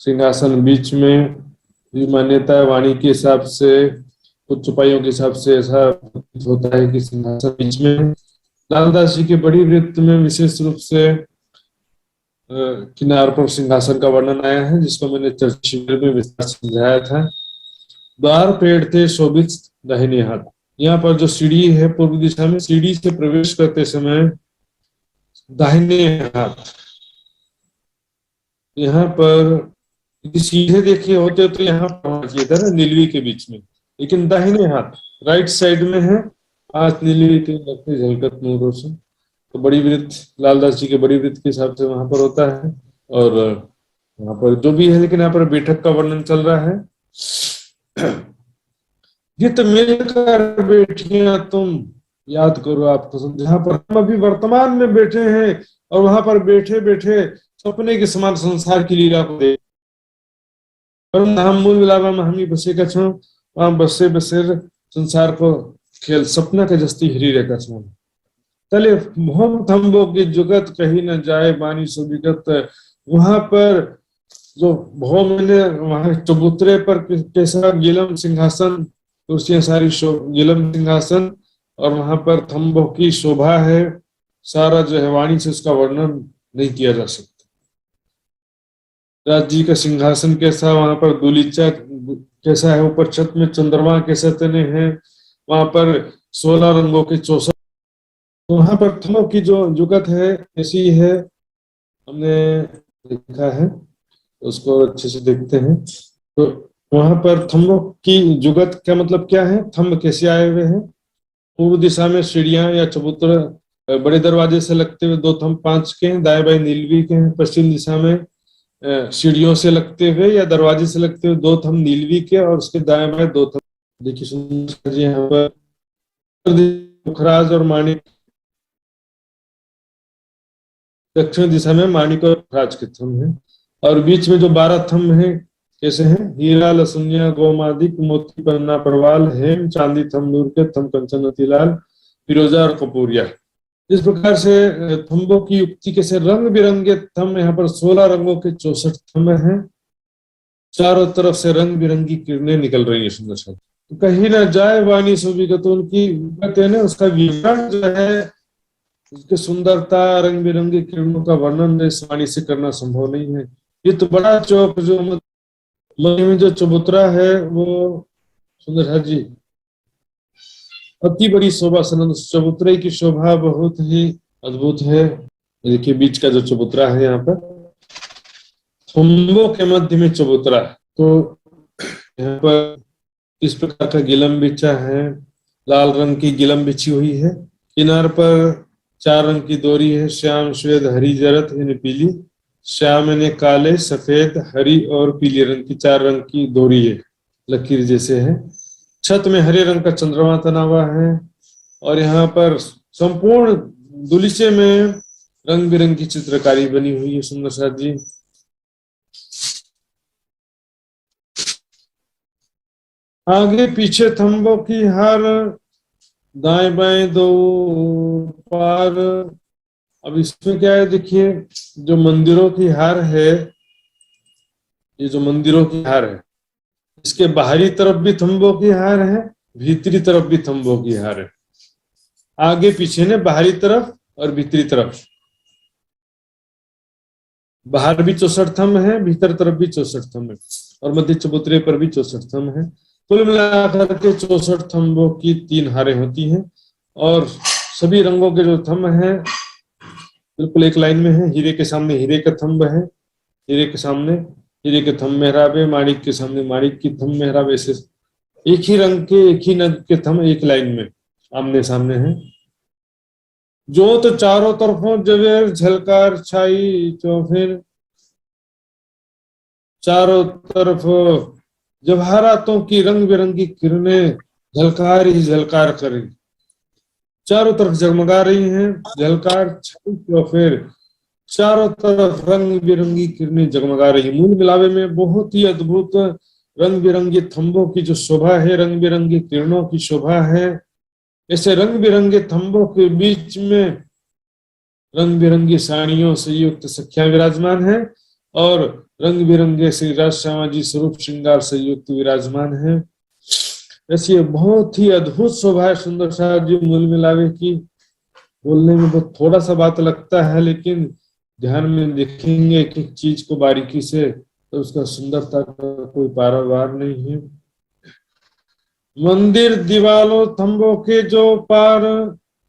Speaker 1: सिंहासन बीच में भी मान्यता है, वाणी के हिसाब से, कुछ उपायों के हिसाब से ऐसा होता है कि सिंहासन बीच में। लालदास जी के बड़ी वृत्त में विशेष रूप से किनार पर सिंहासन का वर्णन आया है, जिसको मैंने चर्चा में विस्तार समझाया था। द्वार पेड़ थे शोभित दाहिने हाथ। यहाँ पर जो सीढ़ी है पूर्व दिशा में, सीढ़ी से प्रवेश करते समय दाहिने हाथ, यहाँ पर सीधे देखे होते तो यहाँ पर इधर नीलवी के बीच में, लेकिन दाहिने हाथ राइट साइड में है। आज नीलवी के लगते झलकत नूरों से, तो बड़ी वृत्त लालदास जी के बड़ी वृत्त के हिसाब से वहां पर होता है। और वहां पर जो भी है, लेकिन यहाँ पर बैठक का वर्णन चल रहा है। जित मिलकर बैठिया तुम याद करो आपको। जहां पर हम अभी वर्तमान में बैठे हैं और वहां पर बैठे बैठे सपने के समान संसार की लीला को देख, परम धाम मूल मिलावा में हम ही बसे का छो, वहां बसे बसे संसार को खेल सपना के जस्ती हिरी रेखा छो। तले भोम थम्बो की जुगत कहीं न जाए बानी सुविगत। वहां पर जो भोम ने वहां चबूतरे पर कैसा गिलम सिंहासन, कुर्सियां सारी गिलम सिंहासन, और वहां पर थम्बों की शोभा है। सारा जो है वाणी से उसका वर्णन नहीं किया जा सकता। राज जी का सिंहासन कैसा, वहां पर दूलीचा कैसा है, ऊपर छत में चंद्रमा कैसे तने हैं, वहां पर 16 रंगों के 64, तो वहां पर थम्बों की जो जुगत है ऐसी है, हमने देखा है, उसको अच्छे से देखते हैं। तो वहां पर थम्बों की जुगत का मतलब क्या है, थम्ब कैसे आए हुए हैं। पूर्व दिशा में सीढ़ियां या चबूतरा बड़े दरवाजे से लगते हुए दो थम्ब 5 के हैं, दाएं बाएं नीलवी के हैं। पश्चिम दिशा में सीढ़ियों से लगते हुए या दरवाजे से लगते हुए दो थम्ब नीलवी के, और उसके दाएं बाएं दो थम्ब। देखिए सुंदर जी यहाँ पर मुखराज और माणिक, दक्षिण दिशा में माणिक और मुखराज के थम्ब है, और बीच में जो 12 थम्ब है कैसे हैं? हीरा लसुनिया गोमादिक मोती पन्ना परवाल हेम चांदी थम नूर के थम कंचन मोतीलाल फिरोजा और कपूरिया। इस प्रकार से थम्बों की युक्ति कैसे रंग बिरंगे थम, यहाँ पर 16 रंगों के 64 थम हैं, चारों तरफ से रंग बिरंगी किरणें निकल रही है सुंदर सा। तो कहीं ना जाए वाणी सुविगत, उनकी विगत है ना, उसका विवरण जो है, उसकी सुंदरता रंग बिरंगी किरणों का वर्णन इस वाणी से करना संभव नहीं है। ये तो बड़ा चौक जो मध्य में जो चबूतरा है वो सुंदर जी अति बड़ी शोभा, सनंद चबूतरे की शोभा बहुत ही अद्भुत है। देखिए बीच का जो चबूतरा है यहाँ पर, थम्बों के मध्य में चबूतरा है। तो यहाँ पर इस प्रकार का गिलम बिछा है, लाल रंग की गिलम बिछी हुई है, किनार पर 4 रंग की डोरी है, श्याम श्वेत हरी जरत यानी पीली, श्याम यानी काले सफेद हरी और पीले रंग की 4 रंग की डोरी है, लकीर जैसे है। छत में हरे रंग का चंद्रमा तना हुआ है और यहाँ पर संपूर्ण दुलीचे में रंग बिरंगी चित्रकारी बनी हुई है सुंदर सा जी। आगे पीछे थम्बों की हार, दाएं बाएं 2 पार। अब इसमें क्या है देखिए, जो मंदिरों की हार है, ये जो मंदिरों की हार है, इसके बाहरी तरफ भी थम्बों की हार है, भीतरी तरफ भी थम्बों की हार है। आगे पीछे ने बाहरी तरफ और भीतरी तरफ, बाहर भी 64 थंब है, भीतर तरफ भी 64 थंब है और मध्य चबूतरे पर भी 64 थंब है। कुल मिलाकर के 64 थंबों की 3 हारें होती हैं और सभी रंगों के जो थंब हैं बिल्कुल एक लाइन में है। हीरे के सामने हीरे का थंब है, हीरे के सामने हीरे के थंब मेहराबे, माणिक के सामने माणिक की थंब मेहराबे से एक ही रंग के एक ही नग के थंब एक लाइन में आमने सामने है। जो तो चारों तरफों जवेर झलकार छाई, तो फिर चारों तरफ जवाहरातों की रंग बिरंगी किरणें झलकार ही झलकार करी, चारों तरफ जगमगा रही हैं, झलकार छाई तो फिर चारों तरफ रंग बिरंगी किरणें जगमगा रही। मूल मिलावे में बहुत ही अद्भुत रंग बिरंगे थंबों की जो शोभा है, रंग बिरंगी किरणों की शोभा है। ऐसे रंग बिरंगे थंबों के बीच में रंग बिरंगी साड़ियों से युक्त सखियां विराजमान है और रंग बिरंगे श्री राज श्यामा जी स्वरूप श्रृंगार से युक्त विराजमान है। ऐसी बहुत ही अद्भुत शोभा है सुंदर सा जी मूल मिलावे की। बोलने में बहुत थोड़ा सा बात लगता है, लेकिन ध्यान में देखेंगे एक एक चीज को बारीकी से तो उसका सुंदरता का कोई पारावार नहीं है। मंदिर दीवालों थंबों के जो पार,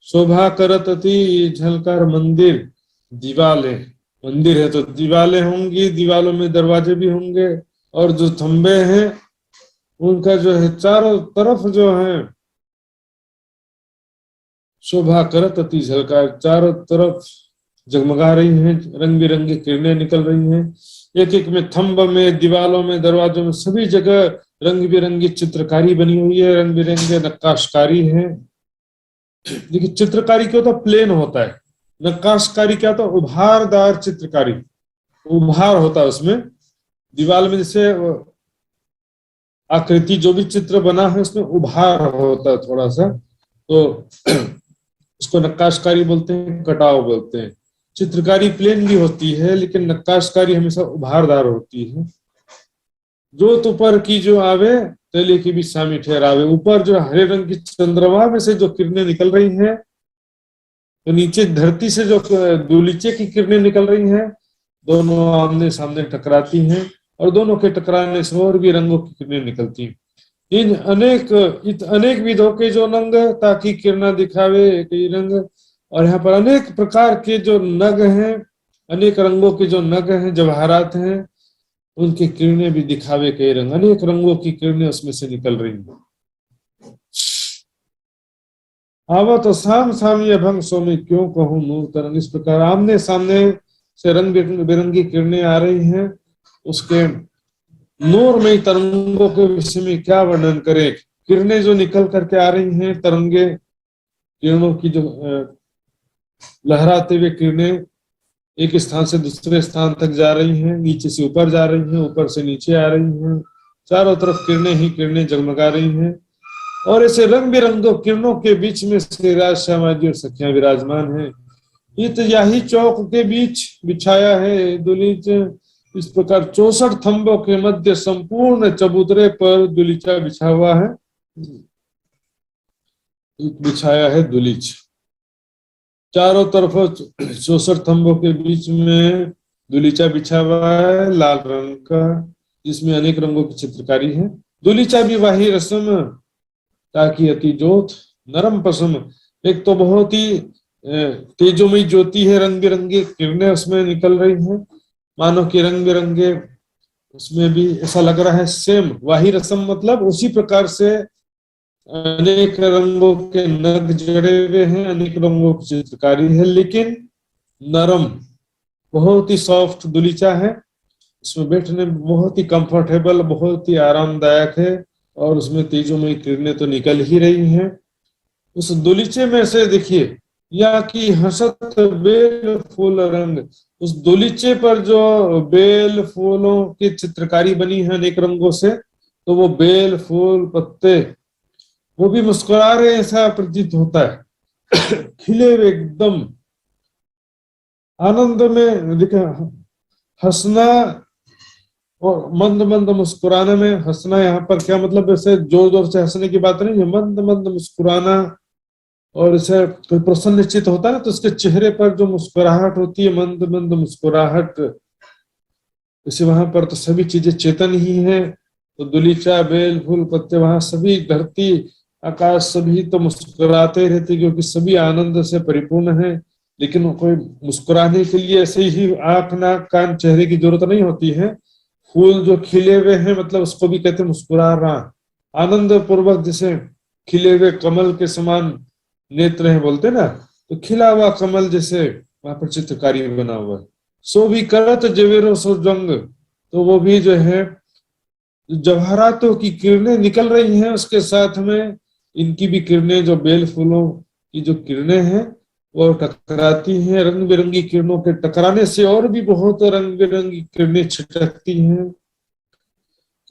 Speaker 1: शोभा करत अति झलकार। मंदिर दीवालें, मंदिर है तो दीवालें होंगी, दीवालों में दरवाजे भी होंगे और जो थंबे हैं उनका जो है चारों तरफ जो है शोभा करत अति झलकार, चारों तरफ जगमगा रही हैं, रंग बिरंगी किरणें निकल रही हैं। एक एक में थंब में दीवालों में दरवाजों में सभी जगह रंग बिरंगी चित्रकारी बनी हुई है, रंग बिरंगे नक्काशकारी है। देखिए चित्रकारी क्या होता है, प्लेन होता है, नक्काशकारी क्या होता है, उभारदार चित्रकारी, उभार होता है उसमें। दीवार में जैसे आकृति जो भी चित्र बना है उसमें उभार होता है थोड़ा सा, तो उसको नक्काशकारी बोलते हैं, कटाव बोलते हैं। चित्रकारी प्लेन भी होती है लेकिन नक्काशकारी हमेशा उभारदार होती है। जोत ऊपर की जो आवे तले की भी सामी ठहरावे। ऊपर जो हरे रंग की चंद्रमा में से जो किरणें निकल रही हैं, तो नीचे धरती से जो दूलीचे की किरणें निकल रही हैं, दोनों आमने सामने टकराती हैं और दोनों के टकराने से और भी रंगों की किरणें निकलती हैं। इन अनेक विधों के जो नंग ताकि किरणा दिखावे कई रंग, और यहाँ पर अनेक प्रकार के जो नग हैं, अनेक रंगों के जो नग हैं, जवाहरात हैं, उनकी किरणें भी दिखावे कई रंग, अनेक रंगों की किरणें उसमें से निकल रही हैं। आवत साम सामी अभंग सो में क्यों कहूं नूर तरंग। इस प्रकार आमने सामने से रंग बिरंगी किरणें आ रही हैं, उसके नूरमयी तरंगों के विषय में क्या वर्णन करें। किरणें जो निकल करके आ रही हैं, तरंगे किरणों की जो लहराते हुए किरणें एक स्थान से दूसरे स्थान तक जा रही हैं, नीचे से ऊपर जा रही हैं, ऊपर से नीचे आ रही हैं, चारों तरफ किरणें ही किरणें जगमगा रही हैं। और ऐसे रंग बिरंगों किरणों के बीच में श्री राज श्यामा जी और सखियां विराजमान हैं। यही चौक के बीच बिछाया है दुलीच, इस प्रकार 64 थंबों के मध्य संपूर्ण चबूतरे पर दुलीचा बिछा हुआ है, बिछाया है दुलीच। चारों तरफ 64 थंबों के बीच में दुलीचा बिछा हुआ है लाल रंग का, जिसमें अनेक रंगों की चित्रकारी है। दुलीचा भी वही रस्म ताकि अति जोत नरम पसम, एक तो बहुत ही तेजोमयी ज्योति है, रंग बिरंगे किरणें उसमें निकल रही हैं, मानो कि रंग बिरंगे उसमें भी ऐसा लग रहा है सेम वही रस्म, मतलब उसी प्रकार से अनेक रंगों के नग जड़े हुए हैं, अनेक रंगों की चित्रकारी है, लेकिन नरम, बहुत ही सॉफ्ट दुलीचा है। उसमें बैठने में बहुत ही कंफर्टेबल, बहुत ही आरामदायक है, और उसमें तेजोमयी किरणें तो निकल ही रही हैं। उस दुलीचे में से देखिए, या कि हसत बेल फूल रंग, उस दुलीचे पर जो बेल फूलों की चित्रकारी बनी है अनेक रंगों से, तो वो बेल फूल पत्ते वो भी मुस्कुरा रहे ऐसा प्रतीत होता है। खिले हुए एकदम आनंद में, देखा हंसना और मंद मंद मुस्कुराने में, हंसना यहाँ पर क्या मतलब, ऐसे जोर जोर से हंसने की बात नहीं है, मंद मंद मुस्कुराना, और इसे कोई प्रसन्न निश्चित होता है ना, तो उसके चेहरे पर जो मुस्कुराहट होती है, मंद मंद मुस्कुराहट, इसे वहां पर तो सभी चीजें चेतन ही है। तो दुलीचा बेल फूल पत्ते, वहां सभी धरती आकाश सभी तो मुस्कुराते रहते, क्योंकि सभी आनंद से परिपूर्ण है। लेकिन कोई मुस्कुराने के लिए ऐसे ही आंख नाक कान चेहरे की जरूरत नहीं होती है। फूल जो खिले हुए हैं, मतलब उसको भी कहते मुस्कुरा रहा, आनंद पूर्वक, जैसे खिले हुए कमल के समान नेत्र है बोलते ना, तो खिला हुआ कमल जैसे वहां पर चित्रकारी बना हुआ है। सो भी करत जवेरो सो जंग, तो वो भी जो है जवाहरातों की किरणें निकल रही हैं, उसके साथ में इनकी भी किरणें, जो बेल फूलों की जो किरणें हैं वो टकराती हैं। रंग बिरंगी किरणों के टकराने से और भी बहुत रंग बिरंगी किरणें छिटकती हैं।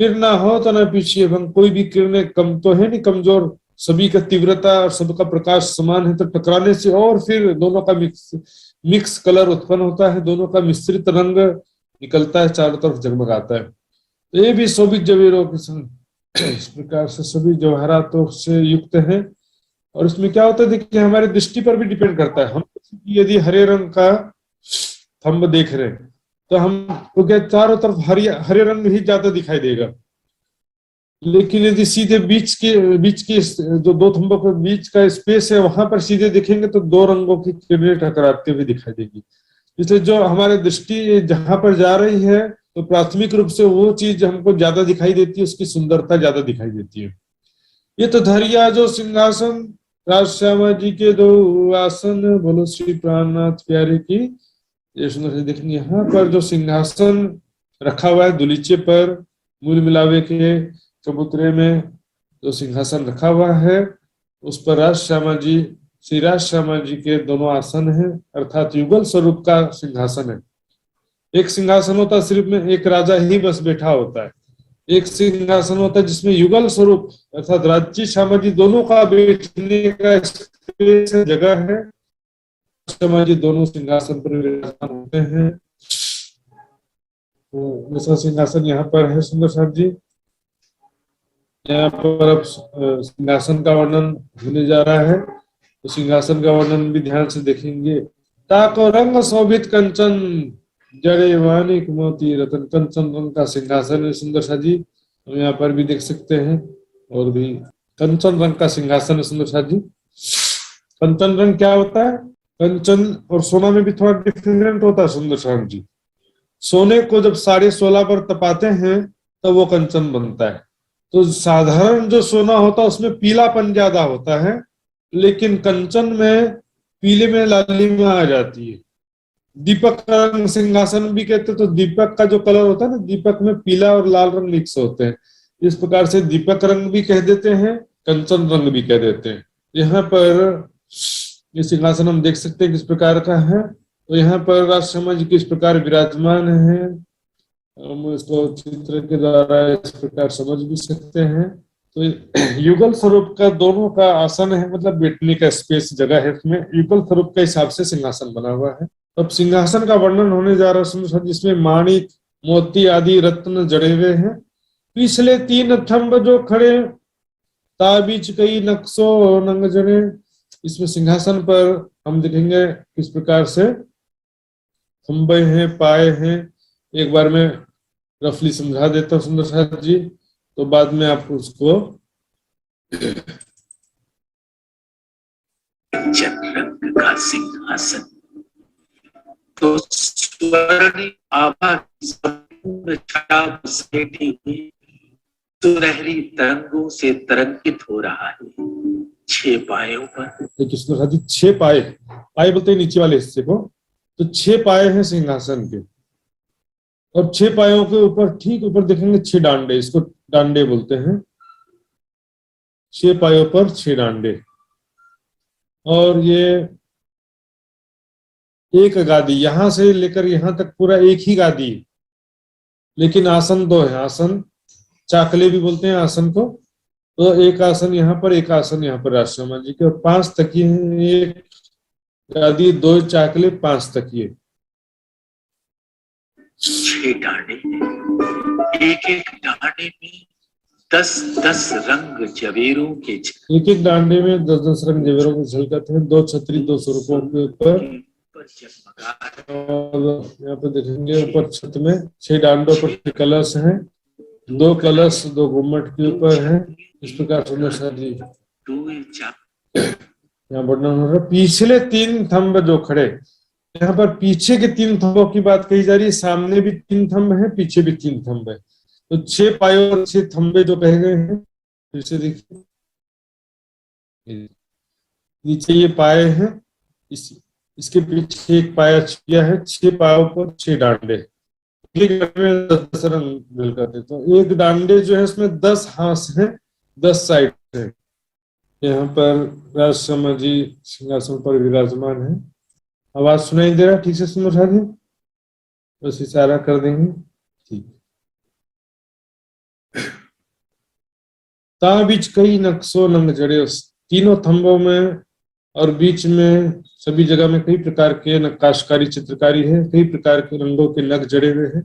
Speaker 1: किरणा हो तो न पीछे भंग, कोई भी किरणें कम तो है नहीं, कमजोर, सभी का तीव्रता और सबका प्रकाश समान है, तो टकराने से और फिर दोनों का मिक्स कलर उत्पन्न होता है, दोनों का मिश्रित रंग निकलता है, चारों तरफ जगमगाता है। तो ये भी शोभित जवेरों के संग इस प्रकार से सभी जवाहरातों से युक्त है। और इसमें क्या होता है, देखिए हमारी दृष्टि पर भी डिपेंड करता है। हम यदि हरे रंग का थंब देख रहे हैं, तो हम तो क्या चारों तरफ हरे रंग ही ज्यादा दिखाई देगा। लेकिन यदि सीधे बीच के जो दो थंबों के बीच का स्पेस है, वहां पर सीधे देखेंगे तो दो रंगों की किरणें टकराते हुए दिखाई देगी। इसलिए जो हमारी दृष्टि जहां पर जा रही है, तो प्राथमिक रूप से वो चीज हमको ज्यादा दिखाई देती है, उसकी सुंदरता ज्यादा दिखाई देती है। ये तो धरिया जो सिंहासन, राज श्यामा जी के दो आसन, बोलो श्री प्राणनाथ प्यारे की ये सुंदर से देखनी। यहाँ पर जो सिंहासन रखा हुआ है दुलीचे पर, मूल मिलावे के चबूतरे में जो सिंहासन रखा हुआ है, उस पर राज श्यामा जी, श्री राज श्यामा जी के दोनों आसन है, अर्थात युगल स्वरूप का सिंहासन है। एक सिंहासन होता है सिर्फ में एक राजा ही बस बैठा होता है, एक सिंहासन होता है जिसमें युगल स्वरूप अर्थात राज्य श्यामा जी दोनों का बैठने का स्पेस जगह है। श्यामा जी दोनों सिंहासन पर विराजमान होते हैं। तो ऐसा सिंहासन यहाँ पर है सुंदर साहब जी। यहाँ पर अब सिंहासन का वर्णन होने जा रहा है, तो सिंहासन का वर्णन भी ध्यान से देखेंगे। ताको रंग शोभित कंचन जड़े वानिक मोती रतन, कंचन रंग का सिंहासन है सुंदर सा जी, हम यहाँ पर भी देख सकते हैं। और भी कंचन रंग का सिंहासन है सुंदर सा जी। कंचन रंग क्या होता है? कंचन और सोना में भी थोड़ा डिफरेंट होता है सुंदर साहब जी। सोने को जब 16.5 पर तपाते हैं तब वो कंचन बनता है। तो साधारण जो सोना होता है उसमें पीलापन ज्यादा होता है, लेकिन कंचन में पीले में लालिमा आ जाती है। दीपक का रंग सिंहासन भी कहते हैं, तो दीपक का जो कलर होता है ना, दीपक में पीला और लाल रंग मिक्स होते हैं, इस प्रकार से दीपक रंग भी कह देते हैं, कंचन रंग भी कह देते हैं। यहाँ पर ये सिंहासन हम देख सकते हैं किस प्रकार का है। तो यहाँ पर राजशर्मा जी किस प्रकार विराजमान है, हम इसको चित्र के द्वारा इस प्रकार समझ भी सकते हैं। तो युगल स्वरूप का दोनों का आसन है, मतलब बैठने का स्पेस जगह है, उसमें युगल स्वरूप के हिसाब से सिंहासन बना हुआ है। अब सिंहासन का वर्णन होने जा रहा है, जिसमें माणिक मोती आदि रत्न जड़े हुए हैं। पिछले 3 थंब जो खड़े, ताबीच कई नक्शो नंग जड़े। इसमें सिंहासन पर हम देखेंगे किस प्रकार से खंबे हैं, पाए हैं। एक बार में रफली समझा देता हूँ सुंदर साथ जी, तो बाद में आप उसको
Speaker 2: रंग का सिंहासन तो स्वर्ण आभा सुनहरी तरंगों से तरंगित हो रहा है। 6 पायों पर,
Speaker 1: देखिए सुंदर साथ जी, 6 पाए, पाए बोलते हैं नीचे वाले हिस्से को, तो 6 पाए हैं सिंहासन के, और 6 पायों के ऊपर ठीक ऊपर देखेंगे 6 डांडे, इसको डांडे बोलते हैं। 6 पायों पर 6 डांडे, और ये एक गादी, यहां से लेकर यहां तक पूरा एक ही गादी, लेकिन आसन 2 है। आसन चाकले भी बोलते हैं आसन को। तो एक आसन यहाँ पर, एक आसन यहाँ पर राजशर्मा जी के, और 5 तकिए हैं। एक गादी, 2 चाकले, 5 तकिए।
Speaker 2: 6 डांडे, एक एक डांडे में 10-10 रंग जवेरों के,
Speaker 1: एक एक डांडे में 10-10 रंग जवेरों के झलकते हैं। 2 छतरी 2 स्वरूपों के ऊपर, और यहाँ पे देखेंगे ऊपर छत में 6 डांडों पर कलश हैं। 2 कलश 2 गुम्मट के ऊपर है। इस प्रकार सुंदर सा जी यहाँ वर्णन हो रहा है। पिछले 3 थंब जो खड़े, यहाँ पर पीछे के 3 थंबों की बात कही जा रही है। सामने भी 3 थंब है, पीछे भी 3 थंब है। तो 6 पाए और 6 थंबे जो कहे गए हैं, फिर से देखिए नीचे ये पाए हैं, इसके पीछे एक पाया छिया है। 6 पायों पर 6 डांडे, एक डांडे में 10 रंग मिलकर, तो एक डांडे जो है उसमें 10 हाथ हैं, 10 साइड है। यहाँ पर राजशर्मा जी सिंहासन पर विराजमान है। आवाज सुनाई दे रहा ठीक से सुन रहा है? बस इशारा कर देंगे, ठीक। ता बीच कई नक्शो नंग जड़े, तीनों थंबों में और बीच में सभी जगह में कई प्रकार के नक्काशकारी चित्रकारी है। कई प्रकार के रंगों के नग जड़े हुए हैं।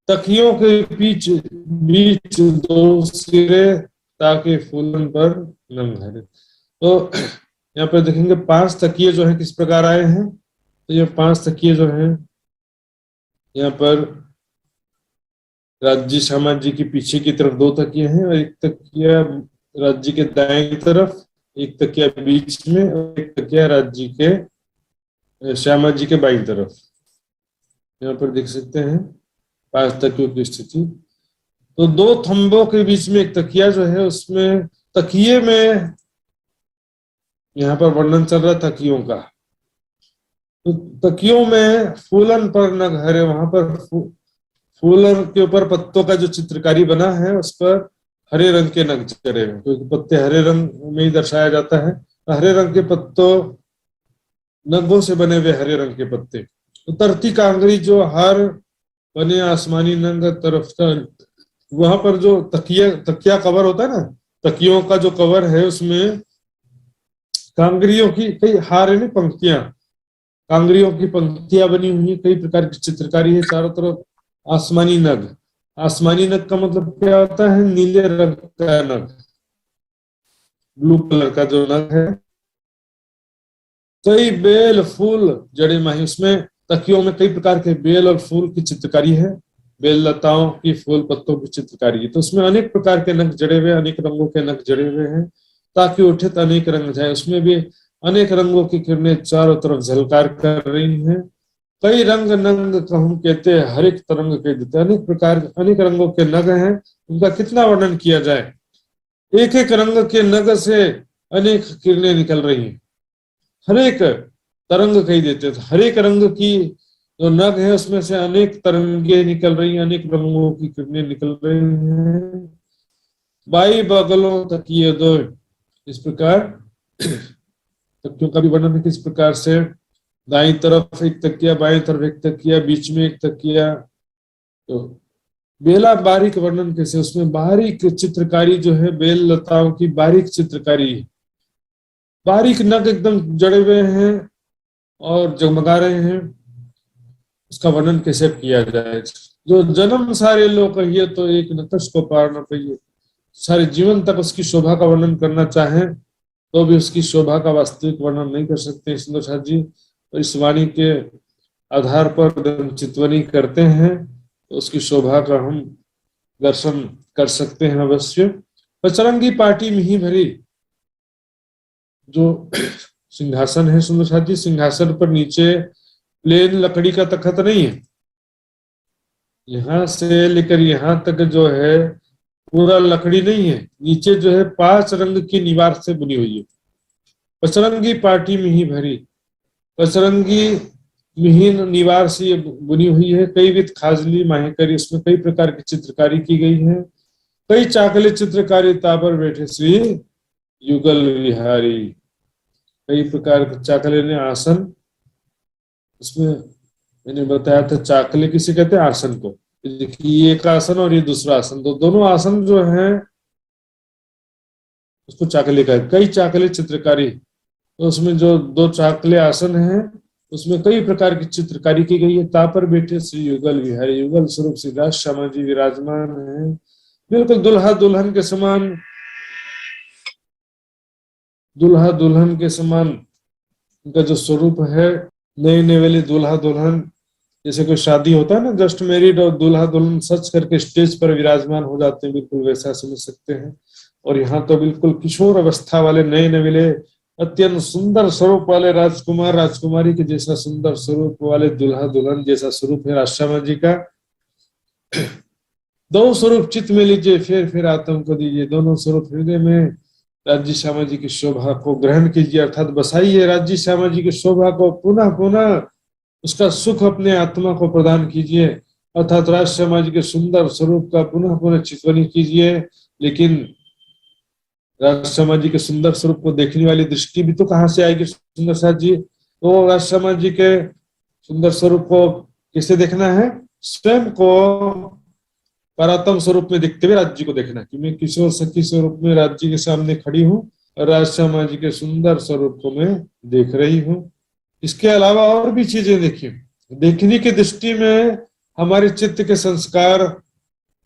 Speaker 1: तकियों के बीच बीच 2 सिरे ताकि फूलन पर नंग हरे। तो यहाँ पर देखेंगे 5 तकिए जो है किस प्रकार आए हैं। तो ये 5 तकिए जो हैं, यहाँ पर राज्य श्यामा जी के पीछे की तरफ 2 तकिए हैं, और एक तकिया राज्य के दाएं तरफ, एक तकिया बीच में, और एक तकिया राज्य के श्यामा जी के बाईं तरफ। यहाँ पर देख सकते हैं 5 तकियों की स्थिति। तो 2 थंबों के बीच में एक तकिया जो है, उसमें तकिए में यहाँ पर वर्णन चल रहा तकियों का। तो तकियों में फूलन पर नग हरे, वहां पर फूलन के ऊपर पत्तों का जो चित्रकारी बना है उस पर हरे रंग के नग चढ़े हैं, क्योंकि पत्ते हरे रंग में ही दर्शाया जाता है। हरे रंग के पत्तों, नगों से बने हुए हरे रंग के पत्ते। उतरती कांगरी जो हार बने आसमानी नंग तरफ का, वहां पर जो तकिया कवर होता है ना, तकियों का जो कवर है उसमें कांगरियों की कई हार है, पंक्तियां, कांगरियों की पंक्तियां बनी हुई, कई प्रकार की चित्रकारी है। चारों तरफ आसमानी नग। आसमानी नग का मतलब क्या होता है? नीले रंग का नग, ब्लू कलर का जो नग है। कई बेल फूल जड़े माही, उसमें तकियों में कई प्रकार के बेल और फूल की चित्रकारी है। बेल लताओं की, फूल पत्तों की चित्रकारी है। तो उसमें अनेक प्रकार के नग जड़े हुए, अनेक रंगों के नग जड़े हुए हैं, ताकि उठे तो अनेक रंग जाए। उसमें भी अनेक रंगों की किरणें चारों तरफ झलकार कर रही हैं। कई रंग नंग कहूं कहते, हर एक तरंग कह देते। अनेक प्रकार, अनेक रंगों के नग हैं, उनका कितना वर्णन किया जाए। एक एक रंग के नग से अनेक किरणें निकल रही हैं। हर एक तरंग कही देते थे। हर एक रंग की जो नग है उसमें से अनेक तरंगे निकल रही हैं, अनेक रंगों की किरणें निकल रही हैं। बाई बगलों तक ये 2, इस प्रकार तकियों का भी वर्णन किस प्रकार से दाईं तरफ एक तकिया, बाईं तरफ एक तकिया, बीच में एक तकिया। तो बेला बारीक वर्णन कैसे, उसमें बारीक चित्रकारी जो है, बेल लताओं की बारीक चित्रकारी, बारीक नग एकदम जड़े हुए हैं और जगमगा रहे हैं, उसका वर्णन कैसे किया जाए। जो जन्म सारे लोग कहिए तो एक नकश को पार न पाइए, सारे जीवन तक उसकी शोभा का वर्णन करना चाहें तो भी उसकी शोभा का वास्तविक वर्णन नहीं कर सकते सुंदर साथ जी। तो इस वाणी के आधार पर चितवनी करते हैं तो उसकी शोभा का हम दर्शन कर सकते हैं अवश्य। पचरंगी पार्टी में ही भरी, जो सिंहासन है सुंदर साथ जी, सिंहासन पर नीचे प्लेन लकड़ी का तखत नहीं है, यहाँ से लेकर यहाँ तक जो है पूरा लकड़ी नहीं है, नीचे जो है 5 रंग की निवार से बुनी हुई है। पचरंगी पार्टी में ही भरी, पचरंगी मिहीन निवार से ये बुनी हुई है। कई विध खाजली माहेकरी, इसमें कई प्रकार की चित्रकारी की गई है। कई चाकले चित्रकारिता पर बैठे श्री युगल विहारी, कई प्रकार के चाकले ने आसन, उसमें मैंने बताया था चाकले किसे कहते हैं, आसन को। देखिए ये एक आसन और ये दूसरा आसन, तो दोनों आसन जो है उसको चाकले का, कई चाकले चित्रकारी। तो उसमें जो 2 चाकले आसन हैं उसमें कई प्रकार की चित्रकारी की गई है। तापर बैठे श्री युगल विहारी, युगल स्वरूप श्री राज श्यामा जी विराजमान है, बिल्कुल दुल्हा दुल्हन के समान, दुल्हा दुल्हन के समान उनका जो स्वरूप है। नए नए वाले दूल्हा दुल्हन, जैसे कोई शादी होता है ना, जस्ट मैरिड, और दूल्हा दुल्हन सच करके स्टेज पर विराजमान हो जाते हैं, बिल्कुल वैसा समझ सकते हैं। और यहाँ तो बिल्कुल किशोर अवस्था वाले नए नवेले अत्यंत सुंदर स्वरूप वाले राजकुमार राजकुमारी के जैसा सुंदर स्वरूप वाले दुल्हा दुल्हन जैसा स्वरूप है राजश्यामा जी का। 2 स्वरूप चित्त में लीजिए, फिर आत्म को दीजिए, दोनों स्वरूप हृदय में राज्य श्यामा जी की शोभा को ग्रहण कीजिए, अर्थात बसाइए राज्य श्यामा जी की शोभा को, पुनः पुनः उसका सुख अपने आत्मा को प्रदान कीजिए, अर्थात राज श्यामा जी के सुंदर स्वरूप का पुनः पुनः चितवनी कीजिए। लेकिन राज श्यामा जी के सुंदर स्वरूप को देखने वाली दृष्टि भी तो कहाँ से आएगी सुंदर साथ जी। तो राज श्यामा जी के सुंदर स्वरूप को किसे देखना है, स्वयं को परात्म स्वरूप में देखते हुए राज्य को देखना, कि मैं किशोर सखी स्वरूप में राज्य के सामने खड़ी हूँ और राज श्यामा जी के सुंदर स्वरूप को मैं देख रही हूँ। इसके अलावा और भी चीजें देखिए, देखने की दृष्टि में हमारे चित्त के संस्कार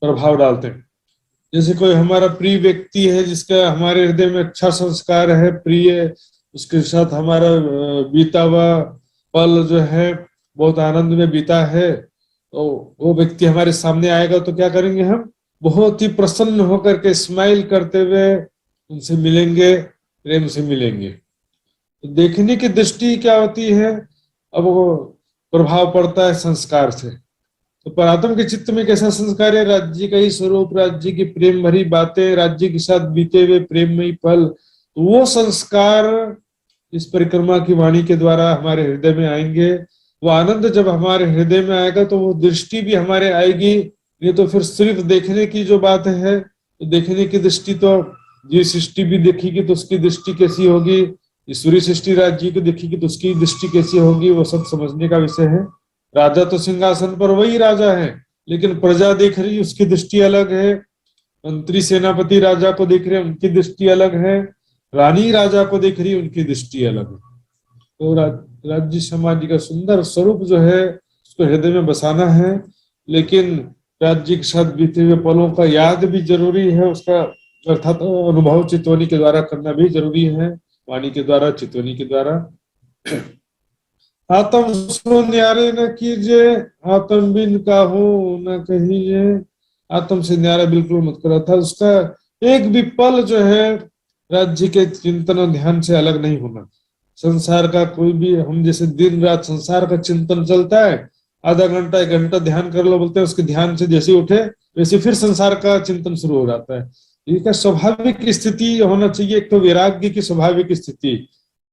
Speaker 1: प्रभाव डालते हैं। जैसे कोई हमारा प्रिय व्यक्ति है जिसका हमारे हृदय में अच्छा संस्कार है, प्रिय, उसके साथ हमारा बीता हुआ पल जो है बहुत आनंद में बीता है, तो वो व्यक्ति हमारे सामने आएगा तो क्या करेंगे, हम बहुत ही प्रसन्न होकर के स्माइल करते हुए उनसे मिलेंगे, प्रेम से मिलेंगे। तो देखने की दृष्टि क्या होती है, अब वो प्रभाव पड़ता है संस्कार से। तो परात्म के चित्त में कैसा संस्कार है, राज्य का ही स्वरूप, राज्य की प्रेम भरी बातें, राज्य के साथ बीते हुए प्रेममयी पल, तो वो संस्कार इस परिक्रमा की वाणी के द्वारा हमारे हृदय में आएंगे। वो आनंद जब हमारे हृदय में आएगा तो वो दृष्टि भी हमारे आएगी। ये तो फिर सिर्फ देखने की जो बात है, तो देखने की दृष्टि तो जी सृष्टि भी देखेगी तो उसकी दृष्टि कैसी होगी, ईश्वरी सृष्टि राज्य को देखेगी तो उसकी दृष्टि कैसी होगी, वो सब समझने का विषय है। राजा तो सिंहासन पर वही राजा है, लेकिन प्रजा देख रही उसकी दृष्टि अलग है, मंत्री सेनापति राजा को देख रहे उनकी दृष्टि अलग है, रानी राजा को देख रही उनकी दृष्टि अलग है। तो राज्य समाज का सुंदर स्वरूप जो है उसको हृदय में बसाना है, लेकिन राज्य के साथ बीते हुए पलों का याद भी जरूरी है, उसका अर्थात अनुभव चितवनी के द्वारा करना भी जरूरी है, वाणी के द्वारा, चितवनी के द्वारा। आत्म सो न्यारे न कीजिए, आत्म बिन काहू न कहिए, आत्म से न्यारा बिल्कुल मत करो, था उसका एक भी पल जो है राज्य के चिंतन और ध्यान से अलग नहीं होना। संसार का कोई भी, हम जैसे दिन रात संसार का चिंतन चलता है, आधा घंटा 1 घंटा ध्यान कर लो बोलते हैं, उसके ध्यान से जैसे उठे वैसे फिर संसार का चिंतन शुरू हो जाता है। इसका स्वाभाविक स्थिति होना चाहिए, एक तो वैराग्य की स्वाभाविक स्थिति।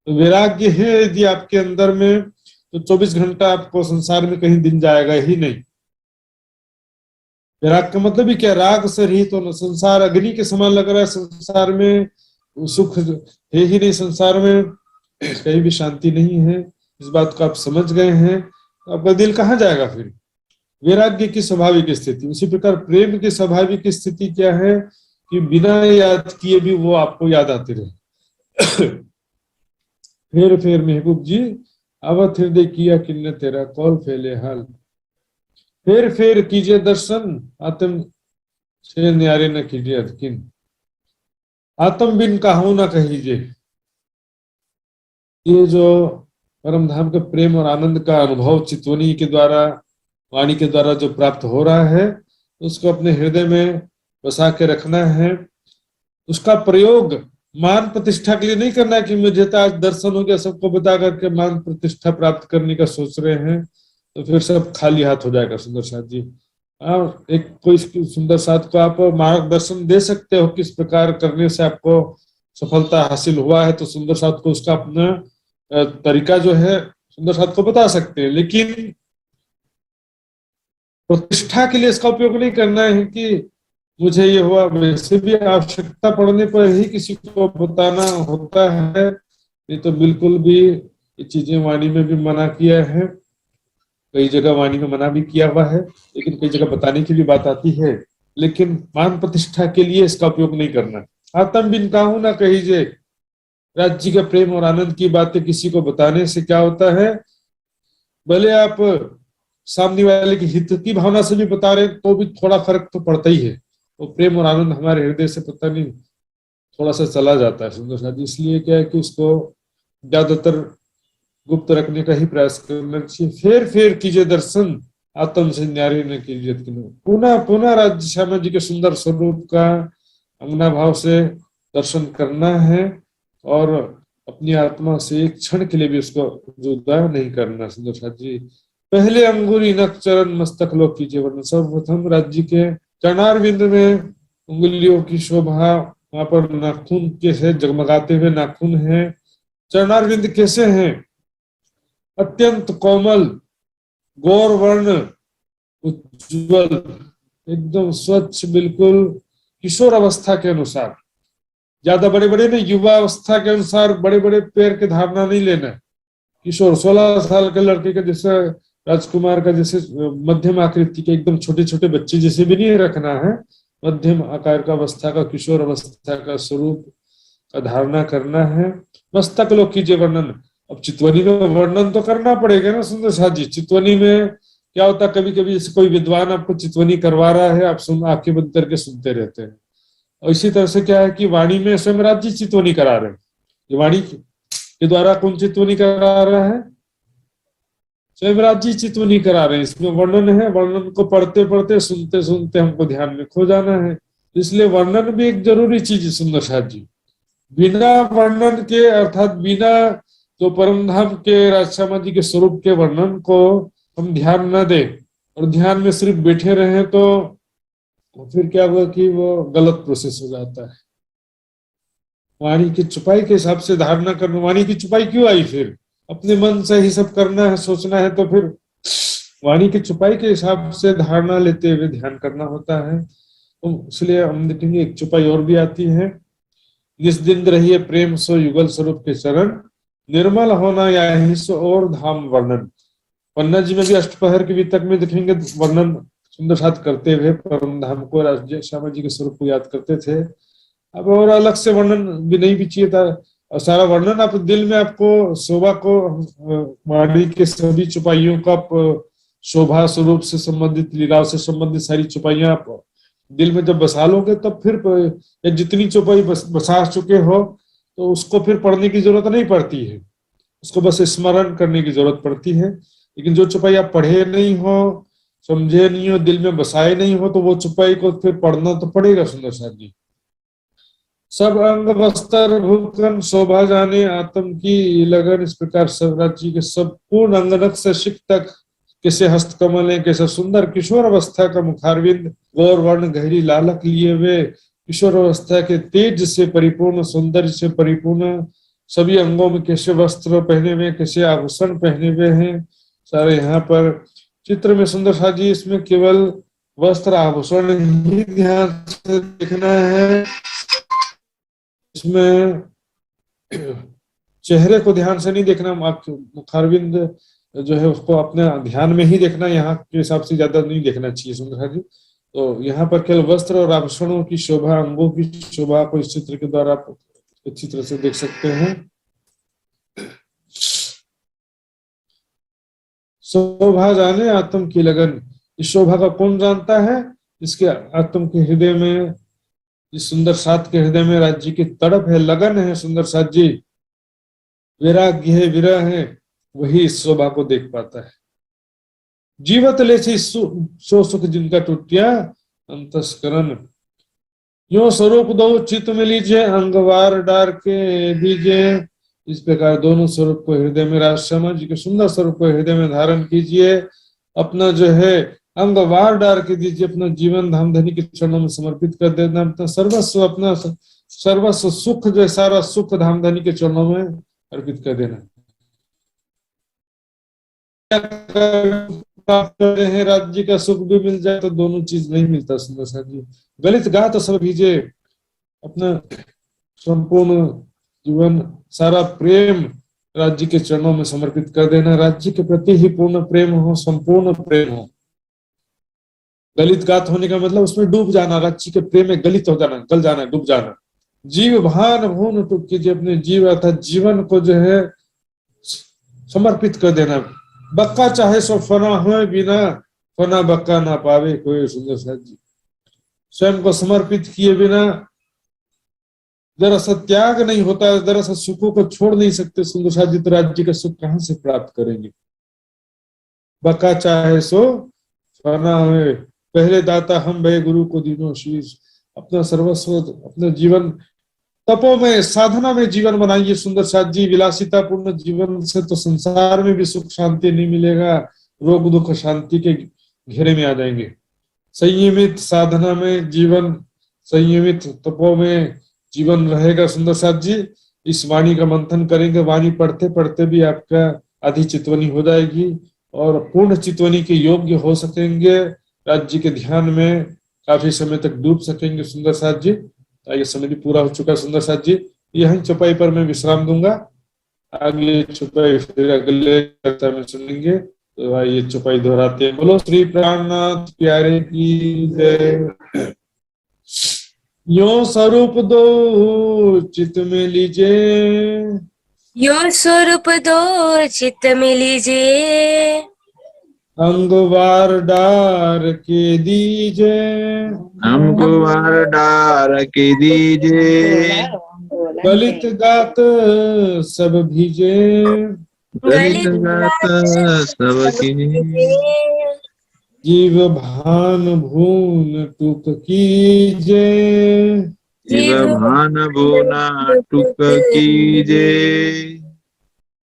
Speaker 1: तो वैराग्य है यदि आपके अंदर में, तो 24 घंटा आपको संसार में कहीं दिन जाएगा ही नहीं। वैराग का मतलब ही क्या, राग से रहित होना। संसार अग्नि के समान लग रहा है, संसार में सुख है ही नहीं, संसार में कहीं भी शांति नहीं है। इस बात को आप समझ गए हैं, तो आपका दिल कहाँ जाएगा फिर? वैराग्य की स्वाभाविक स्थिति। उसी प्रकार प्रेम की स्वाभाविक स्थिति क्या है कि बिना याद किए भी वो आपको याद आते रहे। फिर महबूब जी अवध हृदय किया किन्ने तेरा, कौल फैले हाल। फिर कीजिए दर्शन, आत्म से न्यारे न कीजिए अदकिन। आत्म बिन काहू न कहीजे। ये जो परम धाम के प्रेम और आनंद का अनुभव चितवनी के द्वारा, वाणी के द्वारा जो प्राप्त हो रहा है, उसको अपने हृदय में बसा के रखना है। उसका प्रयोग मान प्रतिष्ठा के लिए नहीं करना है कि मुझे तो आज दर्शन हो गया, सबको बता करके मान प्रतिष्ठा प्राप्त करने का सोच रहे हैं, तो फिर सब खाली हाथ हो जाएगा सुंदर साथ जी। और एक कोई सुंदर साथ को आप मार्गदर्शन दे सकते हो, किस प्रकार करने से आपको सफलता हासिल हुआ है, तो सुंदर साथ को उसका अपना तरीका जो है सुंदर साथ को बता सकते हैं। लेकिन प्रतिष्ठा के लिए इसका उपयोग नहीं करना है कि मुझे ये हुआ। वैसे भी आवश्यकता पड़ने पर ही किसी को बताना होता है, ये तो बिल्कुल भी ये चीजें वाणी में भी मना किया है, कई जगह वाणी में मना भी किया हुआ है, लेकिन कई जगह बताने की भी बात आती है। लेकिन मान प्रतिष्ठा के लिए इसका उपयोग नहीं करना। आत्म बिन काहू ना कहीजे। राज्य के प्रेम और आनंद की बातें किसी को बताने से क्या होता है, भले आप सामने वाले की हित की भावना से भी बता रहे तो भी थोड़ा फर्क तो पड़ता ही है। वो प्रेम और आनंद हमारे हृदय से पता नहीं थोड़ा सा चला जाता है सुंदर साथ। इसलिए क्या है कि उसको ज्यादातर गुप्त रखने का ही प्रयास करना चाहिए। फिर कीजिए दर्शन, आत्म से न्यारे न कीजिए। पुनः पुनः राज्य श्यामा जी के सुंदर स्वरूप का अंगना भाव से दर्शन करना है, और अपनी आत्मा से एक क्षण के लिए भी उसको जुदा नहीं करना सुंदर साथ जी। पहले अंगुरी नख चरण मस्तक लोग कीजिए वरना। सर्वप्रथम राज्य के चरणारविंद में उंगलियों की शोभा, वहां पर नाखून कैसे जगमगाते हुए नाखून है। चरणारविंद कैसे हैं? अत्यंत कोमल, गौर वर्ण, उज्ज्वल, एकदम स्वच्छ, बिल्कुल किशोर अवस्था के अनुसार, ज्यादा बड़े बड़े नहीं, युवा अवस्था के अनुसार बड़े बड़े पैर के धारणा नहीं लेना है। किशोर 16 साल के लड़के का जैसे, राजकुमार का जैसे मध्यम आकृति के एकदम छोटे छोटे बच्चे जैसे भी नहीं रखना है, मध्यम आकार का अवस्था का किशोर अवस्था का स्वरूप का धारणा करना है। मस्तक लोग कीजिए वर्णन। अब चितवनी में वर्णन तो करना पड़ेगा ना सुंदर साथ जी। चितवनी में क्या होता है, कभी कभी जैसे कोई विद्वान आपको चितवनी करवा रहा है, आप आंखें बंद करके सुनते रहते हैं। और इसी तरह से क्या है कि वाणी में स्वयं जी चितवनी करा रहे हैं। ये वाणी के द्वारा कौन चितवनी करा रहा है? स्वयं जी चितवनी करा रहे हैं। इसमें वर्णन है, वर्णन को पढ़ते पढ़ते सुनते सुनते हमको ध्यान में खो जाना है। इसलिए वर्णन भी एक जरूरी चीज है सुंदर साथ जी। बिना वर्णन के, अर्थात बिना तो परम धाम के राजश्यामा जी के स्वरूप के वर्णन को हम ध्यान न दें और ध्यान में सिर्फ बैठे रहे, तो फिर क्या होगा कि वो गलत प्रोसेस हो जाता है। वाणी की चुपाई के हिसाब से धारणा करना। वाणी की चुपाई क्यों आई? फिर अपने मन से ही सब करना है, सोचना है, तो फिर वाणी की चुपाई के हिसाब से धारणा लेते हुए ध्यान करना होता है। तो इसलिए हम देखेंगे एक चुपाई और भी आती है। जिस दिन रहिए प्रेम सो युगल स्वरूप के चरण, निर्मल होना या ही सो और धाम वर्णन। पन्ना जी में भी अष्टपहर के वितक में देखेंगे वर्णन सुंदर साथ करते हुए परम धाम को, राजय श्यामा जी के स्वरूप को याद करते थे। अब और अलग से वर्णन भी नहीं भी चाहिए था, और सारा वर्णन आप दिल में, आपको शोभा को, वाणी के सभी चुपाइयों का शोभा स्वरूप से संबंधित, लीलाओं से संबंधित सारी चुपाइयां आप दिल में जब बसा लोगे, तब फिर जितनी चौपाई बसा चुके हो तो उसको फिर पढ़ने की जरूरत नहीं पड़ती है, उसको बस स्मरण करने की जरूरत पड़ती है। लेकिन जो चौपाई आप पढ़े नहीं हो, समझे नहीं हो, दिल में बसाए नहीं हो, तो वो चौपाई को फिर पढ़ना तो पड़ेगा सुंदर साथ जी। सब अंग वस्त्र भूखन शोभा जाने आत्म की लगन। इस प्रकार शिवराज जी के सब पूर्ण अंगनक से शिख तक कैसे हस्त कमल है, कैसे सुंदर किशोर अवस्था का मुखारविंद, गौर वर्ण गहरी लालक लिए हुए, किशोर अवस्था के तेज से परिपूर्ण, सौंदर्य से परिपूर्ण, सभी अंगों में कैसे वस्त्र पहने हुए, कैसे आभूषण पहने हुए हैं सारे। यहाँ पर चित्र में सुंदर साथ जी, इसमें केवल वस्त्र आभूषण ही ध्यान से देखना है। इसमें चेहरे को ध्यान से नहीं देखना, मुखारविंद जो है उसको अपने ध्यान में ही देखना, यहाँ के हिसाब से ज्यादा नहीं देखना चाहिए सुंदर जी। तो यहाँ पर केवल वस्त्र और आभूषणों की शोभा, अंगों की शोभा को इस चित्र के द्वारा आप अच्छी तरह से देख सकते हैं। शोभा जाने आत्म की लगन, इस शोभा का कौन जानता है? इसके आत्म के हृदय में, इस सुंदर साथ के हृदय में राज्य की तड़प है, लगन है सुंदर साथ जी, वैराग्य है, विरह है, वही इस शोभा को देख पाता है। जीवत ले सो सुख जिनका टूटिया अंतस्करण, यो स्वरूप दो चित्त में लीजिए, अंगवार डार के दीजिए। इस प्रकार दोनों स्वरूप को हृदय में राष्ट्रमा जी के सुंदर स्वरूप को हृदय में धारण कीजिए, अपना जो है अंगवार डार के दीजिए, अपना जीवन धामधनी के चरणों में समर्पित कर देना, अपना सर्वस्व, अपना सर्वस्व सुख जो सारा सुख धामधनी के चरणों में अर्पित कर देना। प्राप्त कर रहे हैं, राज्य का सुख भी मिल जाए तो दोनों चीज नहीं मिलता सुंदर साथ जी। गलित गात सब भीजे, अपना संपूर्ण जीवन सारा प्रेम राज्य के चरणों में समर्पित कर देना, राज्य के प्रति ही पूर्ण प्रेम हो, संपूर्ण प्रेम हो। गलित गात होने का मतलब उसमें डूब जाना, राज्य के प्रेम में गलित हो जाना, गल जाना, डूब जाना। जीव भान भून टूक कीजिए, अपने जीव अर्थात जीवन को जो है समर्पित कर देना। बक्का चाहे सो फना हो, बिना फना बक्का ना पावे कोई सुंदर साथ जी। स्वयं को समर्पित किए बिना जरा सा त्याग नहीं होता, जरा सा सुखों को छोड़ नहीं सकते सुंदर साथ जी, तो राज्य का सुख कहां से प्राप्त करेंगे? बक्का चाहे सो फना हो, पहले दाता हम भय गुरु को दीनो शीश। अपना सर्वस्व, अपना जीवन तपो में, साधना में जीवन बनाइए सुंदर साथ जी। विलासिता पूर्ण जीवन से तो संसार में भी सुख शांति नहीं मिलेगा, रोग दुख शांति के घेरे में आ जाएंगे। संयमित साधना में जीवन, संयमित तपो में जीवन रहेगा सुंदर साथ जी। इस वाणी का मंथन करेंगे, वाणी पढ़ते पढ़ते भी आपका आधी चितवनी हो जाएगी और पूर्ण चितवनी के योग्य हो सकेंगे, राज्य के ध्यान में काफी समय तक डूब सकेंगे सुंदर साथ जी। आगे समय भी पूरा हो चुका सुंदर साथ जी, यही चौपाई पर मैं विश्राम दूंगा, आगे चौपाई फिर अगले कक्षा में सुनेंगे। तो आइए चौपाई दोहराते हैं। बोलो श्री प्राणनाथ प्यारे की जय। यो स्वरूप दो चित्त में लीजिए,
Speaker 3: यो स्वरूप दो चित्त में लीजिए,
Speaker 1: अंगवार डार के दीजिए,
Speaker 4: अंगवार डार के दीजिए,
Speaker 1: गलित गात सब भीजे,
Speaker 4: गलित गात सब कीजिए,
Speaker 1: जीव भान भून टूक कीजे,
Speaker 4: जीव भान भूना टूक कीजे,